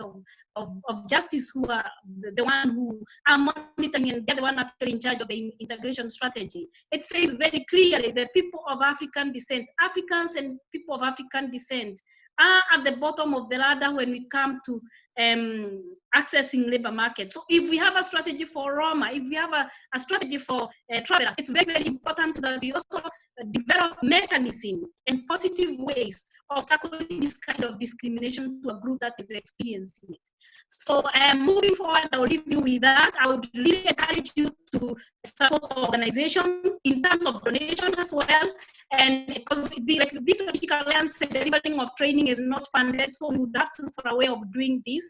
of Justice, who are the one who are monitoring, and they're the one actually in charge of the integration strategy. It says very clearly that people of African descent, Africans and people of African descent, are at the bottom of the ladder when we come to accessing labor market. So if we have a strategy for Roma, if we have a strategy for travelers, it's very, very important that we also develop mechanisms and positive ways of tackling this kind of discrimination to a group that is experiencing it. So moving forward, I'll leave you with that. I would really encourage you to support organizations in terms of donation as well. And because this strategic alliance delivering of training is not funded, so we would have to look for a way of doing this.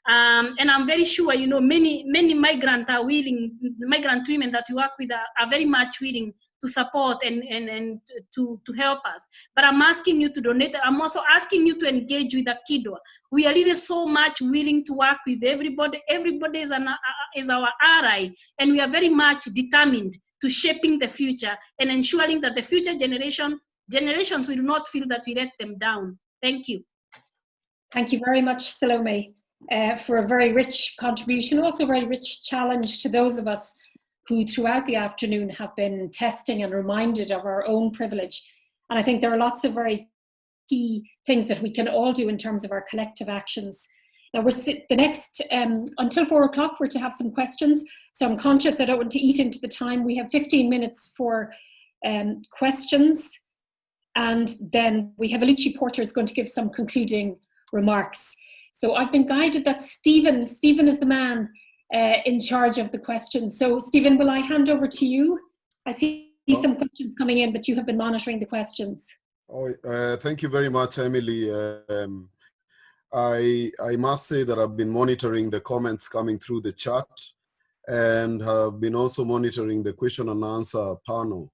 And I'm very sure, you know, many migrants are willing, migrant women that we work with are very much willing to support and to help us. But I'm asking you to donate. I'm also asking you to engage with Akido. We are really so much willing to work with everybody. Everybody is our ally, and we are very much determined to shaping the future and ensuring that the future generations will not feel that we let them down. Thank you. Thank you very much, Salome, for a very rich contribution, also a very rich challenge to those of us who throughout the afternoon have been testing and reminded of our own privilege. And I think there are lots of very key things that we can all do in terms of our collective actions. Now the next, until 4 o'clock, we're to have some questions. So I'm conscious I don't want to eat into the time. We have 15 minutes for questions. And then we have Alicia Porter is going to give some concluding remarks. So I've been guided that Stephen is the man in charge of the questions. So Stephen, will I hand over to you? I see some questions coming in, but you have been monitoring the questions. Thank you very much, Emily. I must say that I've been monitoring the comments coming through the chat, and have been also monitoring the question and answer panel.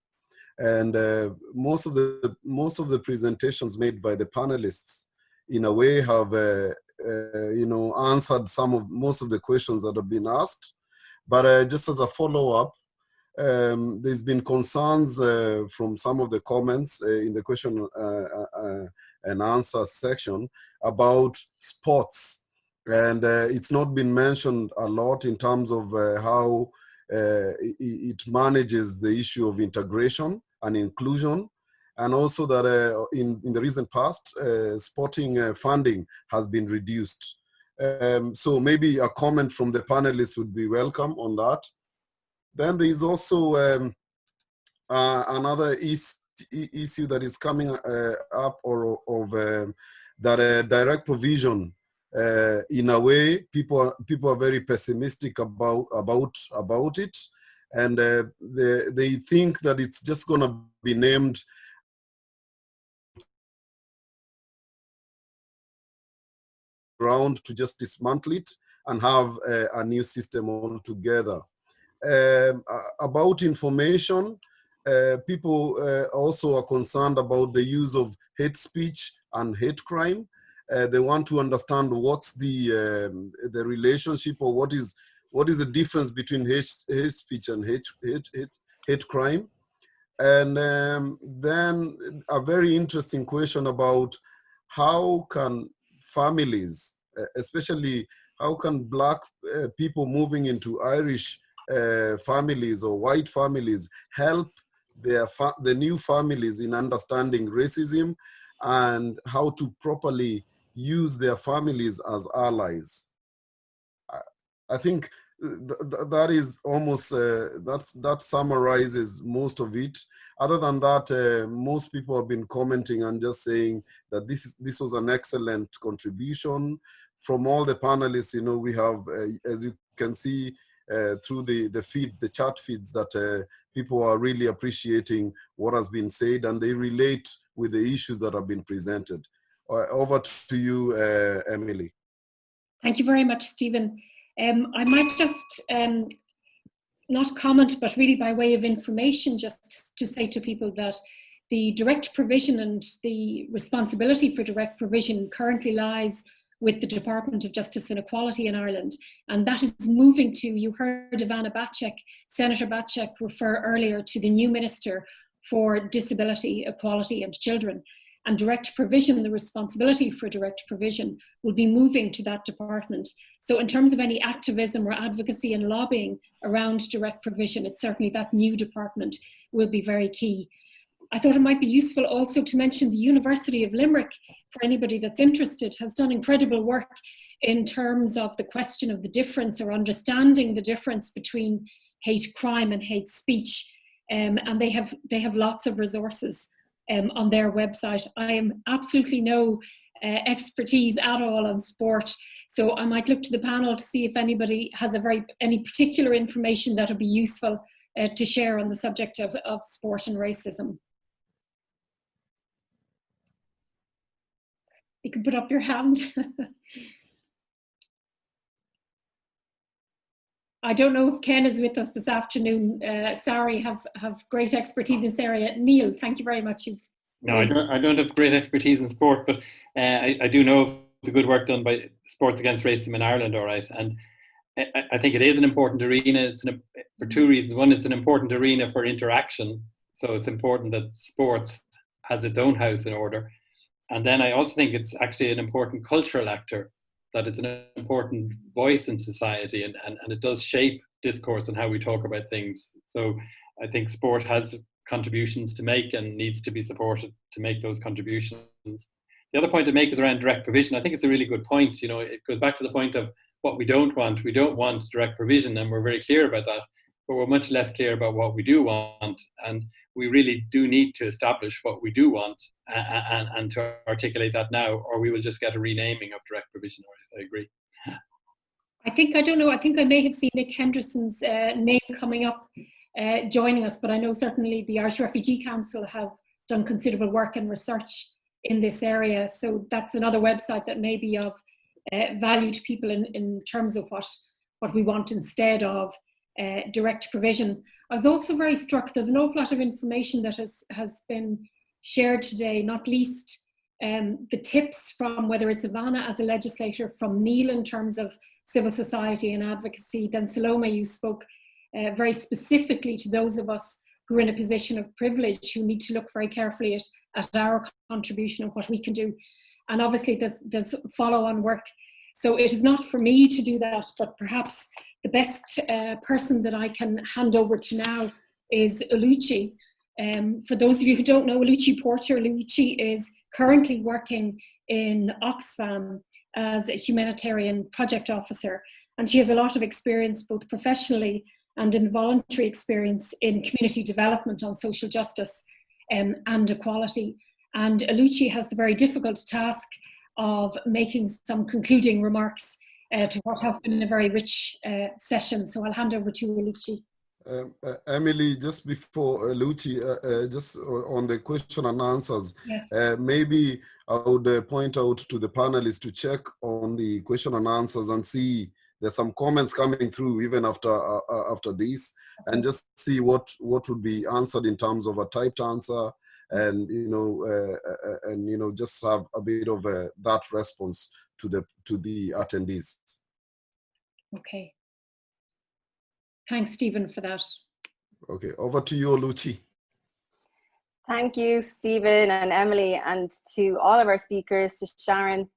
And most of the presentations made by the panelists, in a way, have answered most of the questions that have been asked. But just as a follow-up, there's been concerns from some of the comments in the question and answer section about sports. And it's not been mentioned a lot in terms of how it manages the issue of integration and inclusion. And also that in the recent past, sporting funding has been reduced. So maybe a comment from the panelists would be welcome on that. Then there is also another issue that is coming up, or of that direct provision. In a way, people are very pessimistic about it, and they think that it's just going to be named ground to just dismantle it and have a new system altogether. About information, people also are concerned about the use of hate speech and hate crime. They want to understand what's the relationship, or what is the difference between hate speech and hate crime. And then a very interesting question about how can families, especially how can Black people moving into Irish families or white families help the new families in understanding racism and how to properly use their families as allies. I think that is almost, that summarizes most of it. Other than that, most people have been commenting and just saying that this was an excellent contribution from all the panelists. You know, we have, as you can see through the chat feeds, that people are really appreciating what has been said, and they relate with the issues that have been presented. Over to you, Emily. Thank you very much, Stephen. I might just not comment, but really by way of information, just to say to people that the direct provision and the responsibility for direct provision currently lies with the Department of Justice and Equality in Ireland. And that is moving to, you heard Ivana Bacik, Senator Bacik, refer earlier to the new Minister for Disability, Equality and Children. And direct provision, the responsibility for direct provision, will be moving to that department. So in terms of any activism or advocacy and lobbying around direct provision, it's certainly that new department will be very key. I thought it might be useful also to mention the University of Limerick, for anybody that's interested, has done incredible work in terms of the question of the difference, or understanding the difference between hate crime and hate speech. And they have lots of resources on their website. I am absolutely no expertise at all on sport, so I might look to the panel to see if anybody has any particular information that would be useful to share on the subject of sport and racism. You can put up your hand. I don't know if Ken is with us this afternoon. Sorry, have great expertise in this area. Niall, thank you very much. No, I don't have great expertise in sport, but I do know the good work done by Sports Against Racism in Ireland, all right. And I think it is an important arena. For two reasons. One, it's an important arena for interaction. So it's important that sports has its own house in order. And then I also think it's actually an important cultural actor, that it's an important voice in society, and it does shape discourse and how we talk about things. So I think sport has contributions to make and needs to be supported to make those contributions. The other point to make is around direct provision. I think it's a really good point. You know, it goes back to the point of what we don't want. We don't want direct provision, and we're very clear about that, but we're much less clear about what we do want. And we really do need to establish what we do want and to articulate that now, or we will just get a renaming of direct provision. I agree. I think I may have seen Nick Henderson's name coming up, joining us, but I know certainly the Irish Refugee Council have done considerable work and research in this area. So that's another website that may be of value to people in terms of what we want instead of direct provision. I was also very struck, there's an awful lot of information that has been shared today, not least the tips from, whether it's Ivana as a legislator, from Niall in terms of civil society and advocacy. Then Salome, you spoke very specifically to those of us who are in a position of privilege, who need to look very carefully at our contribution and what we can do. And obviously there's follow-on work. So it is not for me to do that, but perhaps the best person that I can hand over to now is Oluchi. For those of you who don't know Oluchi Porter, Oluchi is currently working in Oxfam as a humanitarian project officer. And she has a lot of experience, both professionally and in voluntary experience in community development on social justice and equality. And Oluchi has the very difficult task of making some concluding remarks to what has been a very rich session. So I'll hand over to Oluchi. Emily, just before Oluchi, just on the question and answers, yes. Maybe I would point out to the panelists to check on the question and answers and see there's some comments coming through even after this, and just see what would be answered in terms of a typed answer, and just have a bit of that response to the attendees. Okay. Thanks, Stephen, for that. Okay, over to you, Oluchi. Thank you, Stephen and Emily, and to all of our speakers, to Sharon,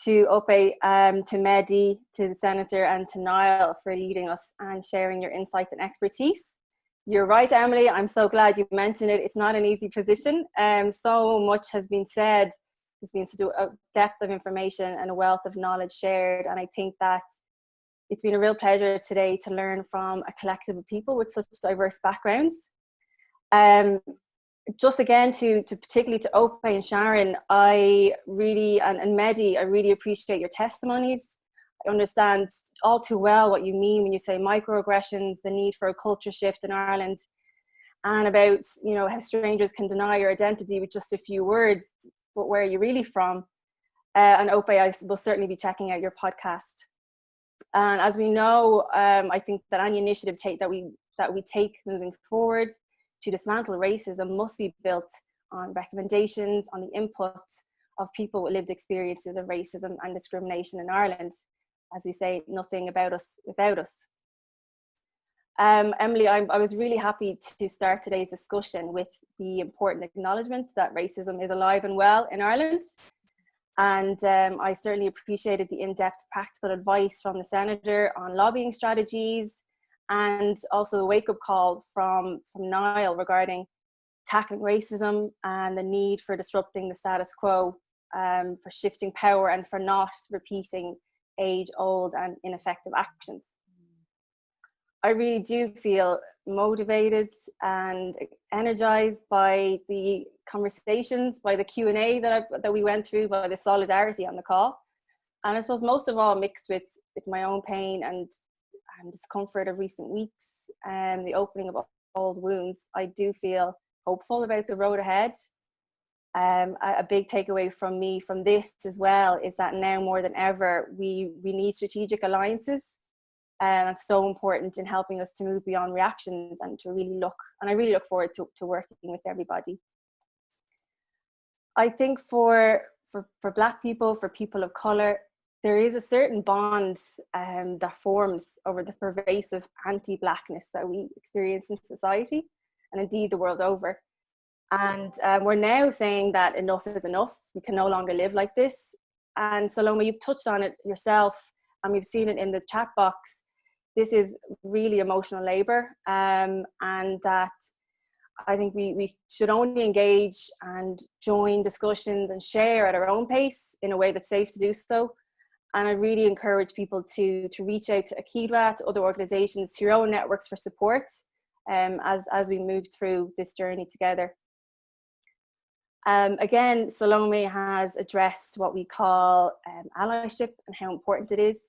to Ope, to Mehdi, to the Senator, and to Niall for leading us and sharing your insights and expertise. You're right, Emily. I'm so glad you mentioned it. It's not an easy position. So much has been said. There's been such a depth of information and a wealth of knowledge shared. And I think that it's been a real pleasure today to learn from a collective of people with such diverse backgrounds. Just again, to particularly to Ope and Sharon, I really, and Mehdi, I really appreciate your testimonies. I understand all too well what you mean when you say microaggressions, the need for a culture shift in Ireland, and about, you know, how strangers can deny your identity with just a few words, but where are you really from? And Ope, I will certainly be checking out your podcast. And as we know, I think that any initiative that we take moving forward to dismantle racism must be built on recommendations, on the input of people with lived experiences of racism and discrimination in Ireland. As we say, nothing about us without us. Emily, I was really happy to start today's discussion with the important acknowledgement that racism is alive and well in Ireland. And I certainly appreciated the in-depth practical advice from the Senator on lobbying strategies, and also the wake-up call from Niall regarding tackling racism and the need for disrupting the status quo, for shifting power and for not repeating age-old and ineffective actions. I really do feel motivated and energized by the conversations, by the Q&A that we went through, by the solidarity on the call. And I suppose most of all mixed with my own pain and discomfort of recent weeks and the opening of old wounds, I do feel hopeful about the road ahead. A big takeaway from me from this as well is that now more than ever, we need strategic alliances. And it's so important in helping us to move beyond reactions and to really look, and I really look forward to working with everybody. I think for Black people, for people of colour, there is a certain bond that forms over the pervasive anti-Blackness that we experience in society and indeed the world over. And we're now saying that enough is enough. We can no longer live like this. And Salome, you've touched on it yourself, and we've seen it in the chat box. This is really emotional labour, and that I think we should only engage and join discussions and share at our own pace in a way that's safe to do so. And I really encourage people to reach out to Akidwa, to other organisations, to your own networks for support as we move through this journey together. Again, Salome has addressed what we call allyship and how important it is,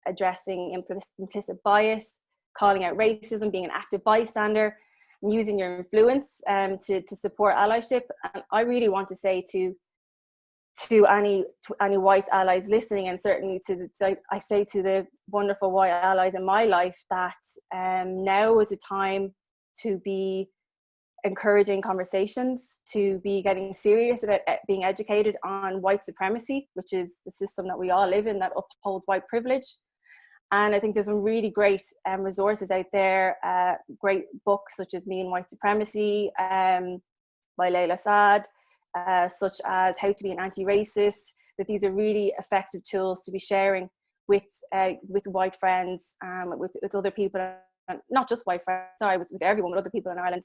addressing implicit bias, calling out racism, being an active bystander, and using your influence to support allyship. And I really want to say to any white allies listening, and certainly I say to the wonderful white allies in my life, that now is a time to be encouraging conversations, to be getting serious about being educated on white supremacy, which is the system that we all live in that upholds white privilege. And I think there's some really great resources out there, great books such as Me and White Supremacy by Layla Saad, such as How to Be an Anti-Racist, that these are really effective tools to be sharing with white friends, with other people, not just white friends, sorry, with everyone, with other people in Ireland,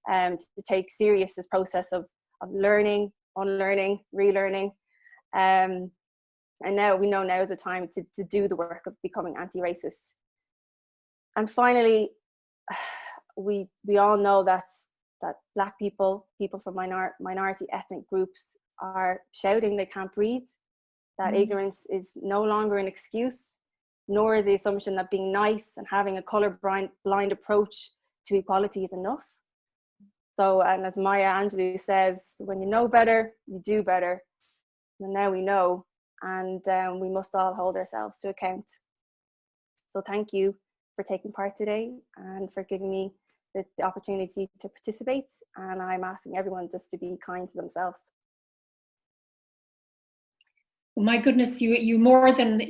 to take serious this process of learning, unlearning, relearning. And now we know now is the time to do the work of becoming anti-racist. And finally, we all know that Black people from minority ethnic groups are shouting they can't breathe, that ignorance is no longer an excuse, nor is the assumption that being nice and having a colour-blind approach to equality is enough. So, and as Maya Angelou says, when you know better, you do better. And now we know, and we must all hold ourselves to account. So thank you for taking part today and for giving me the opportunity to participate. And I'm asking everyone just to be kind to themselves. Well, my goodness, you more than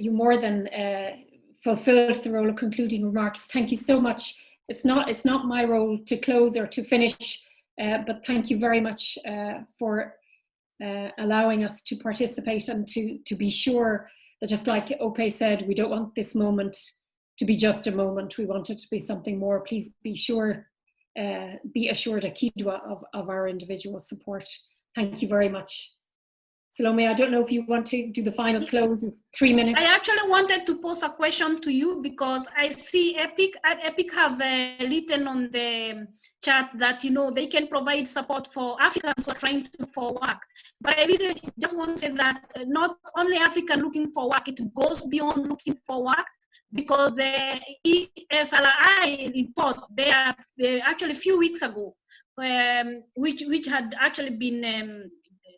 fulfilled the role of concluding remarks. Thank you so much. It's not my role to close or to finish, but thank you very much for allowing us to participate and to be sure that, just like Ope said, we don't want this moment to be just a moment. We want it to be something more. Please be sure be assured a Kidwa of our individual support. Thank you very much. Salome, I don't know if you want to do the final close of 3 minutes. I actually wanted to pose a question to you because I see Epic have written on the chat that, you know, they can provide support for Africans who are trying to look for work. But I really just want to say that not only African looking for work, it goes beyond looking for work, because the ESLI report, they actually a few weeks ago, which had actually been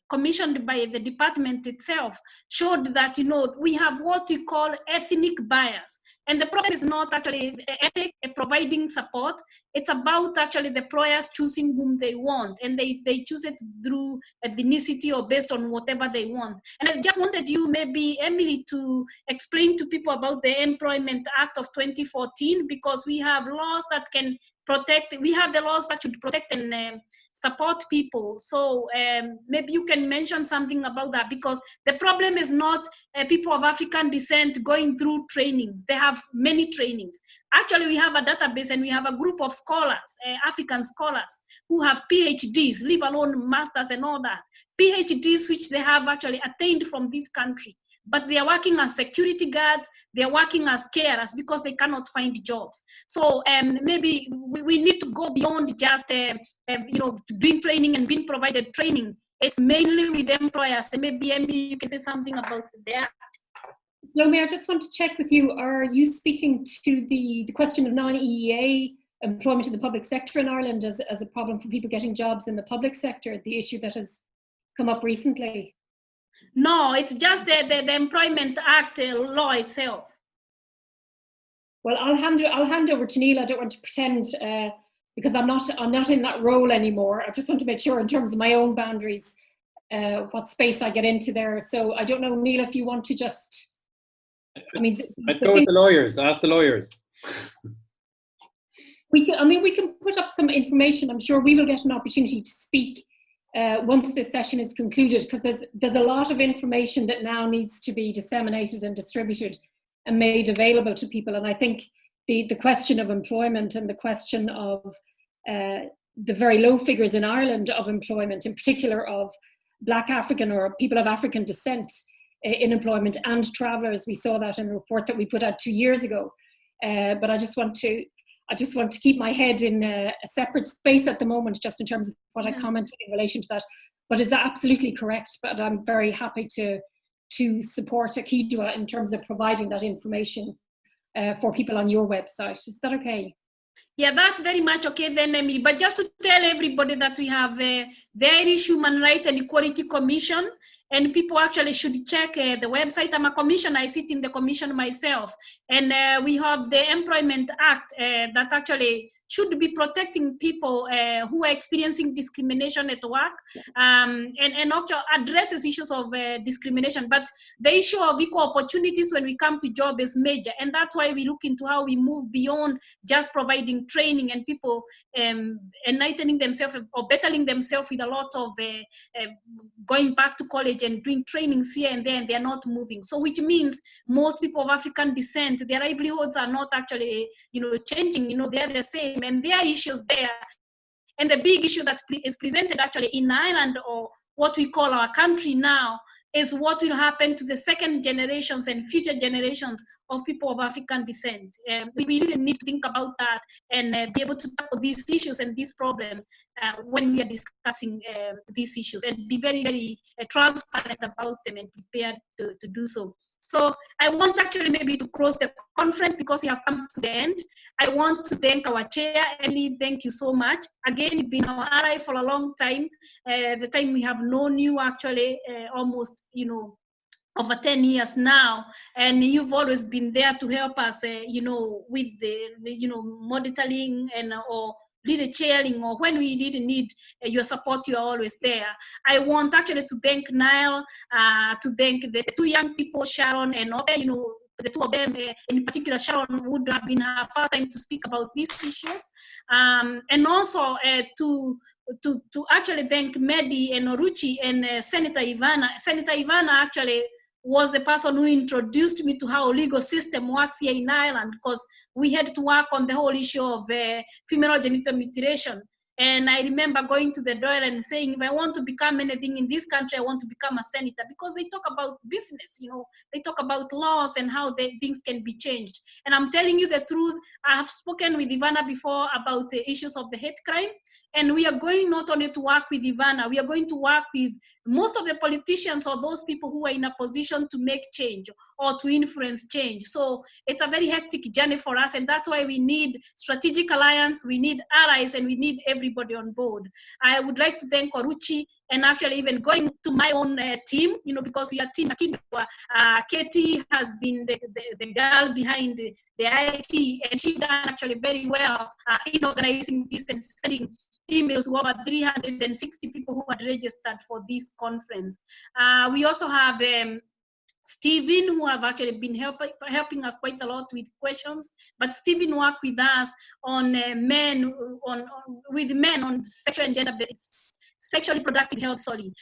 commissioned by the department itself, showed that, you know, we have what we call ethnic bias. And the problem is not actually ethnic providing support, it's about actually the employers choosing whom they want, and they choose it through ethnicity or based on whatever they want. And I just wanted you, maybe Emily, to explain to people about the Employment Act of 2014, because we have laws that can protect, we have the laws that should protect and support people. So maybe you can mention something about that, because the problem is not people of African descent going through trainings. They have many trainings. Actually, we have a database and we have a group of scholars, African scholars, who have PhDs, leave alone masters and all that. PhDs which they have actually attained from this country. But they are working as security guards, they are working as carers because they cannot find jobs. So maybe we need to go beyond just you know, doing training and being provided training. It's mainly with employers. And maybe Emily, you can say something about that. Salome, I just want to check with you, are you speaking to the question of non-EEA employment in the public sector in Ireland as a problem for people getting jobs in the public sector, the issue that has come up recently? No, it's just the Employment Act law itself. Well, I'll hand over to Niall. I don't want to pretend because I'm not in that role anymore. I just want to make sure in terms of my own boundaries what space I get into there. So I don't know, Niall, if you want to just. I mean, I'd go with the lawyers. Ask the lawyers. We can put up some information. I'm sure we will get an opportunity to speak once this session is concluded, because there's a lot of information that now needs to be disseminated and distributed and made available to people. And I think the question of employment and the question of the very low figures in Ireland of employment, in particular of Black African or people of African descent in employment and travellers, we saw that in a report that we put out 2 years ago. But I just want to keep my head in a separate space at the moment, just in terms of what I commented in relation to that. But it's absolutely correct. But I'm very happy to support Akidwa in terms of providing that information for people on your website. Is that okay? Yeah, that's very much okay then, Emily. But just to tell everybody that we have the Irish Human Rights and Equality Commission, and people actually should check the website. I'm a commissioner, I sit in the commission myself. And we have the Employment Act that actually should be protecting people who are experiencing discrimination at work, and also addresses issues of discrimination. But the issue of equal opportunities when we come to job is major. And that's why we look into how we move beyond just providing training and people enlightening themselves or bettering themselves with a lot of going back to college and doing trainings here and there, and they're not moving. So which means most people of African descent, their livelihoods are not actually, changing, they're the same, and there are issues there. And the big issue that is presented actually in Ireland, or what we call our country now, is what will happen to the second generations and future generations of people of African descent. We really need to think about that and be able to tackle these issues and these problems when we are discussing these issues, and be very, very transparent about them and prepared to do so. So I want actually maybe to close the conference because we have come to the end. I want to thank our chair, Ellie. Thank you so much. Again, you've been our ally for a long time. The time we have known you actually almost, over 10 years now, and you've always been there to help us, with the monitoring and or really chairing, or when we didn't need your support, you're always there. I want actually to thank Niall, to thank the two young people, Sharon and Obe, the two of them, in particular, Sharon would have been her first time to speak about these issues. And also to actually thank Mehdi and Oruchi and Senator Ivana. Senator Ivana actually was the person who introduced me to how legal system works here in Ireland, because we had to work on the whole issue of female genital mutilation. And I remember going to the door and saying, if I want to become anything in this country, I want to become a senator, because they talk about business, you know, they talk about laws and how things can be changed. And I'm telling you the truth, I have spoken with Ivana before about the issues of the hate crime. And we are going not only to work with Ivana, we are going to work with most of the politicians or those people who are in a position to make change or to influence change. So it's a very hectic journey for us. And that's why we need strategic alliance, we need allies, and we need everybody on board. I would like to thank Oruchi, and actually even going to my own team, you know, because we are team Akidwa. Katie has been the girl behind the IT, and she's done actually very well in organizing this and sending emails to over 360 people who had registered for this conference. We also have Stephen, who have actually been helping us quite a lot with questions, but Stephen worked with us on men on sexual and gender-based, sexually productive health, sorry.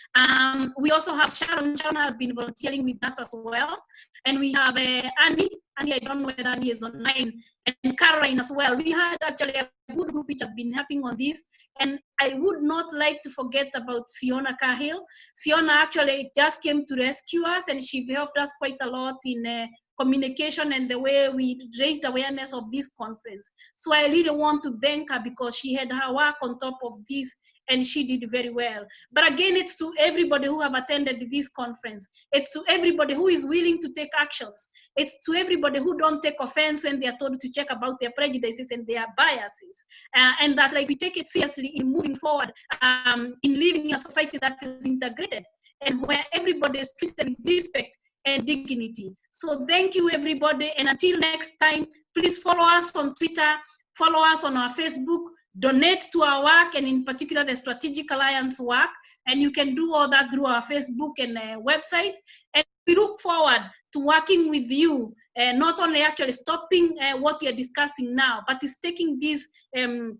We also have Sharon. Sharon has been volunteering with us as well. And we have Annie, I don't know whether Annie is online, and Caroline as well. We had actually a good group which has been helping on this. And I would not like to forget about Siona Cahill. Siona actually just came to rescue us, and she helped us quite a lot in communication and the way we raised awareness of this conference. So I really want to thank her, because she had her work on top of this and she did very well. But again, it's to everybody who have attended this conference. It's to everybody who is willing to take actions. It's to everybody who don't take offense when they are told to check about their prejudices and their biases. And that like we take it seriously in moving forward, in living in a society that is integrated and where everybody is treated with respect and dignity. So thank you, everybody. And until next time, please follow us on Twitter, follow us on our Facebook, donate to our work, and in particular the Strategic Alliance work. And you can do all that through our Facebook and website. And we look forward to working with you, not only actually stopping what we are discussing now, but is taking this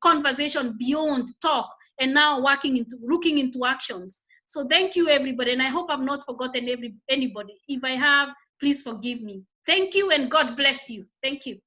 conversation beyond talk and now looking into actions. So thank you, everybody, and I hope I've not forgotten anybody. If I have, please forgive me. Thank you, and God bless you. Thank you.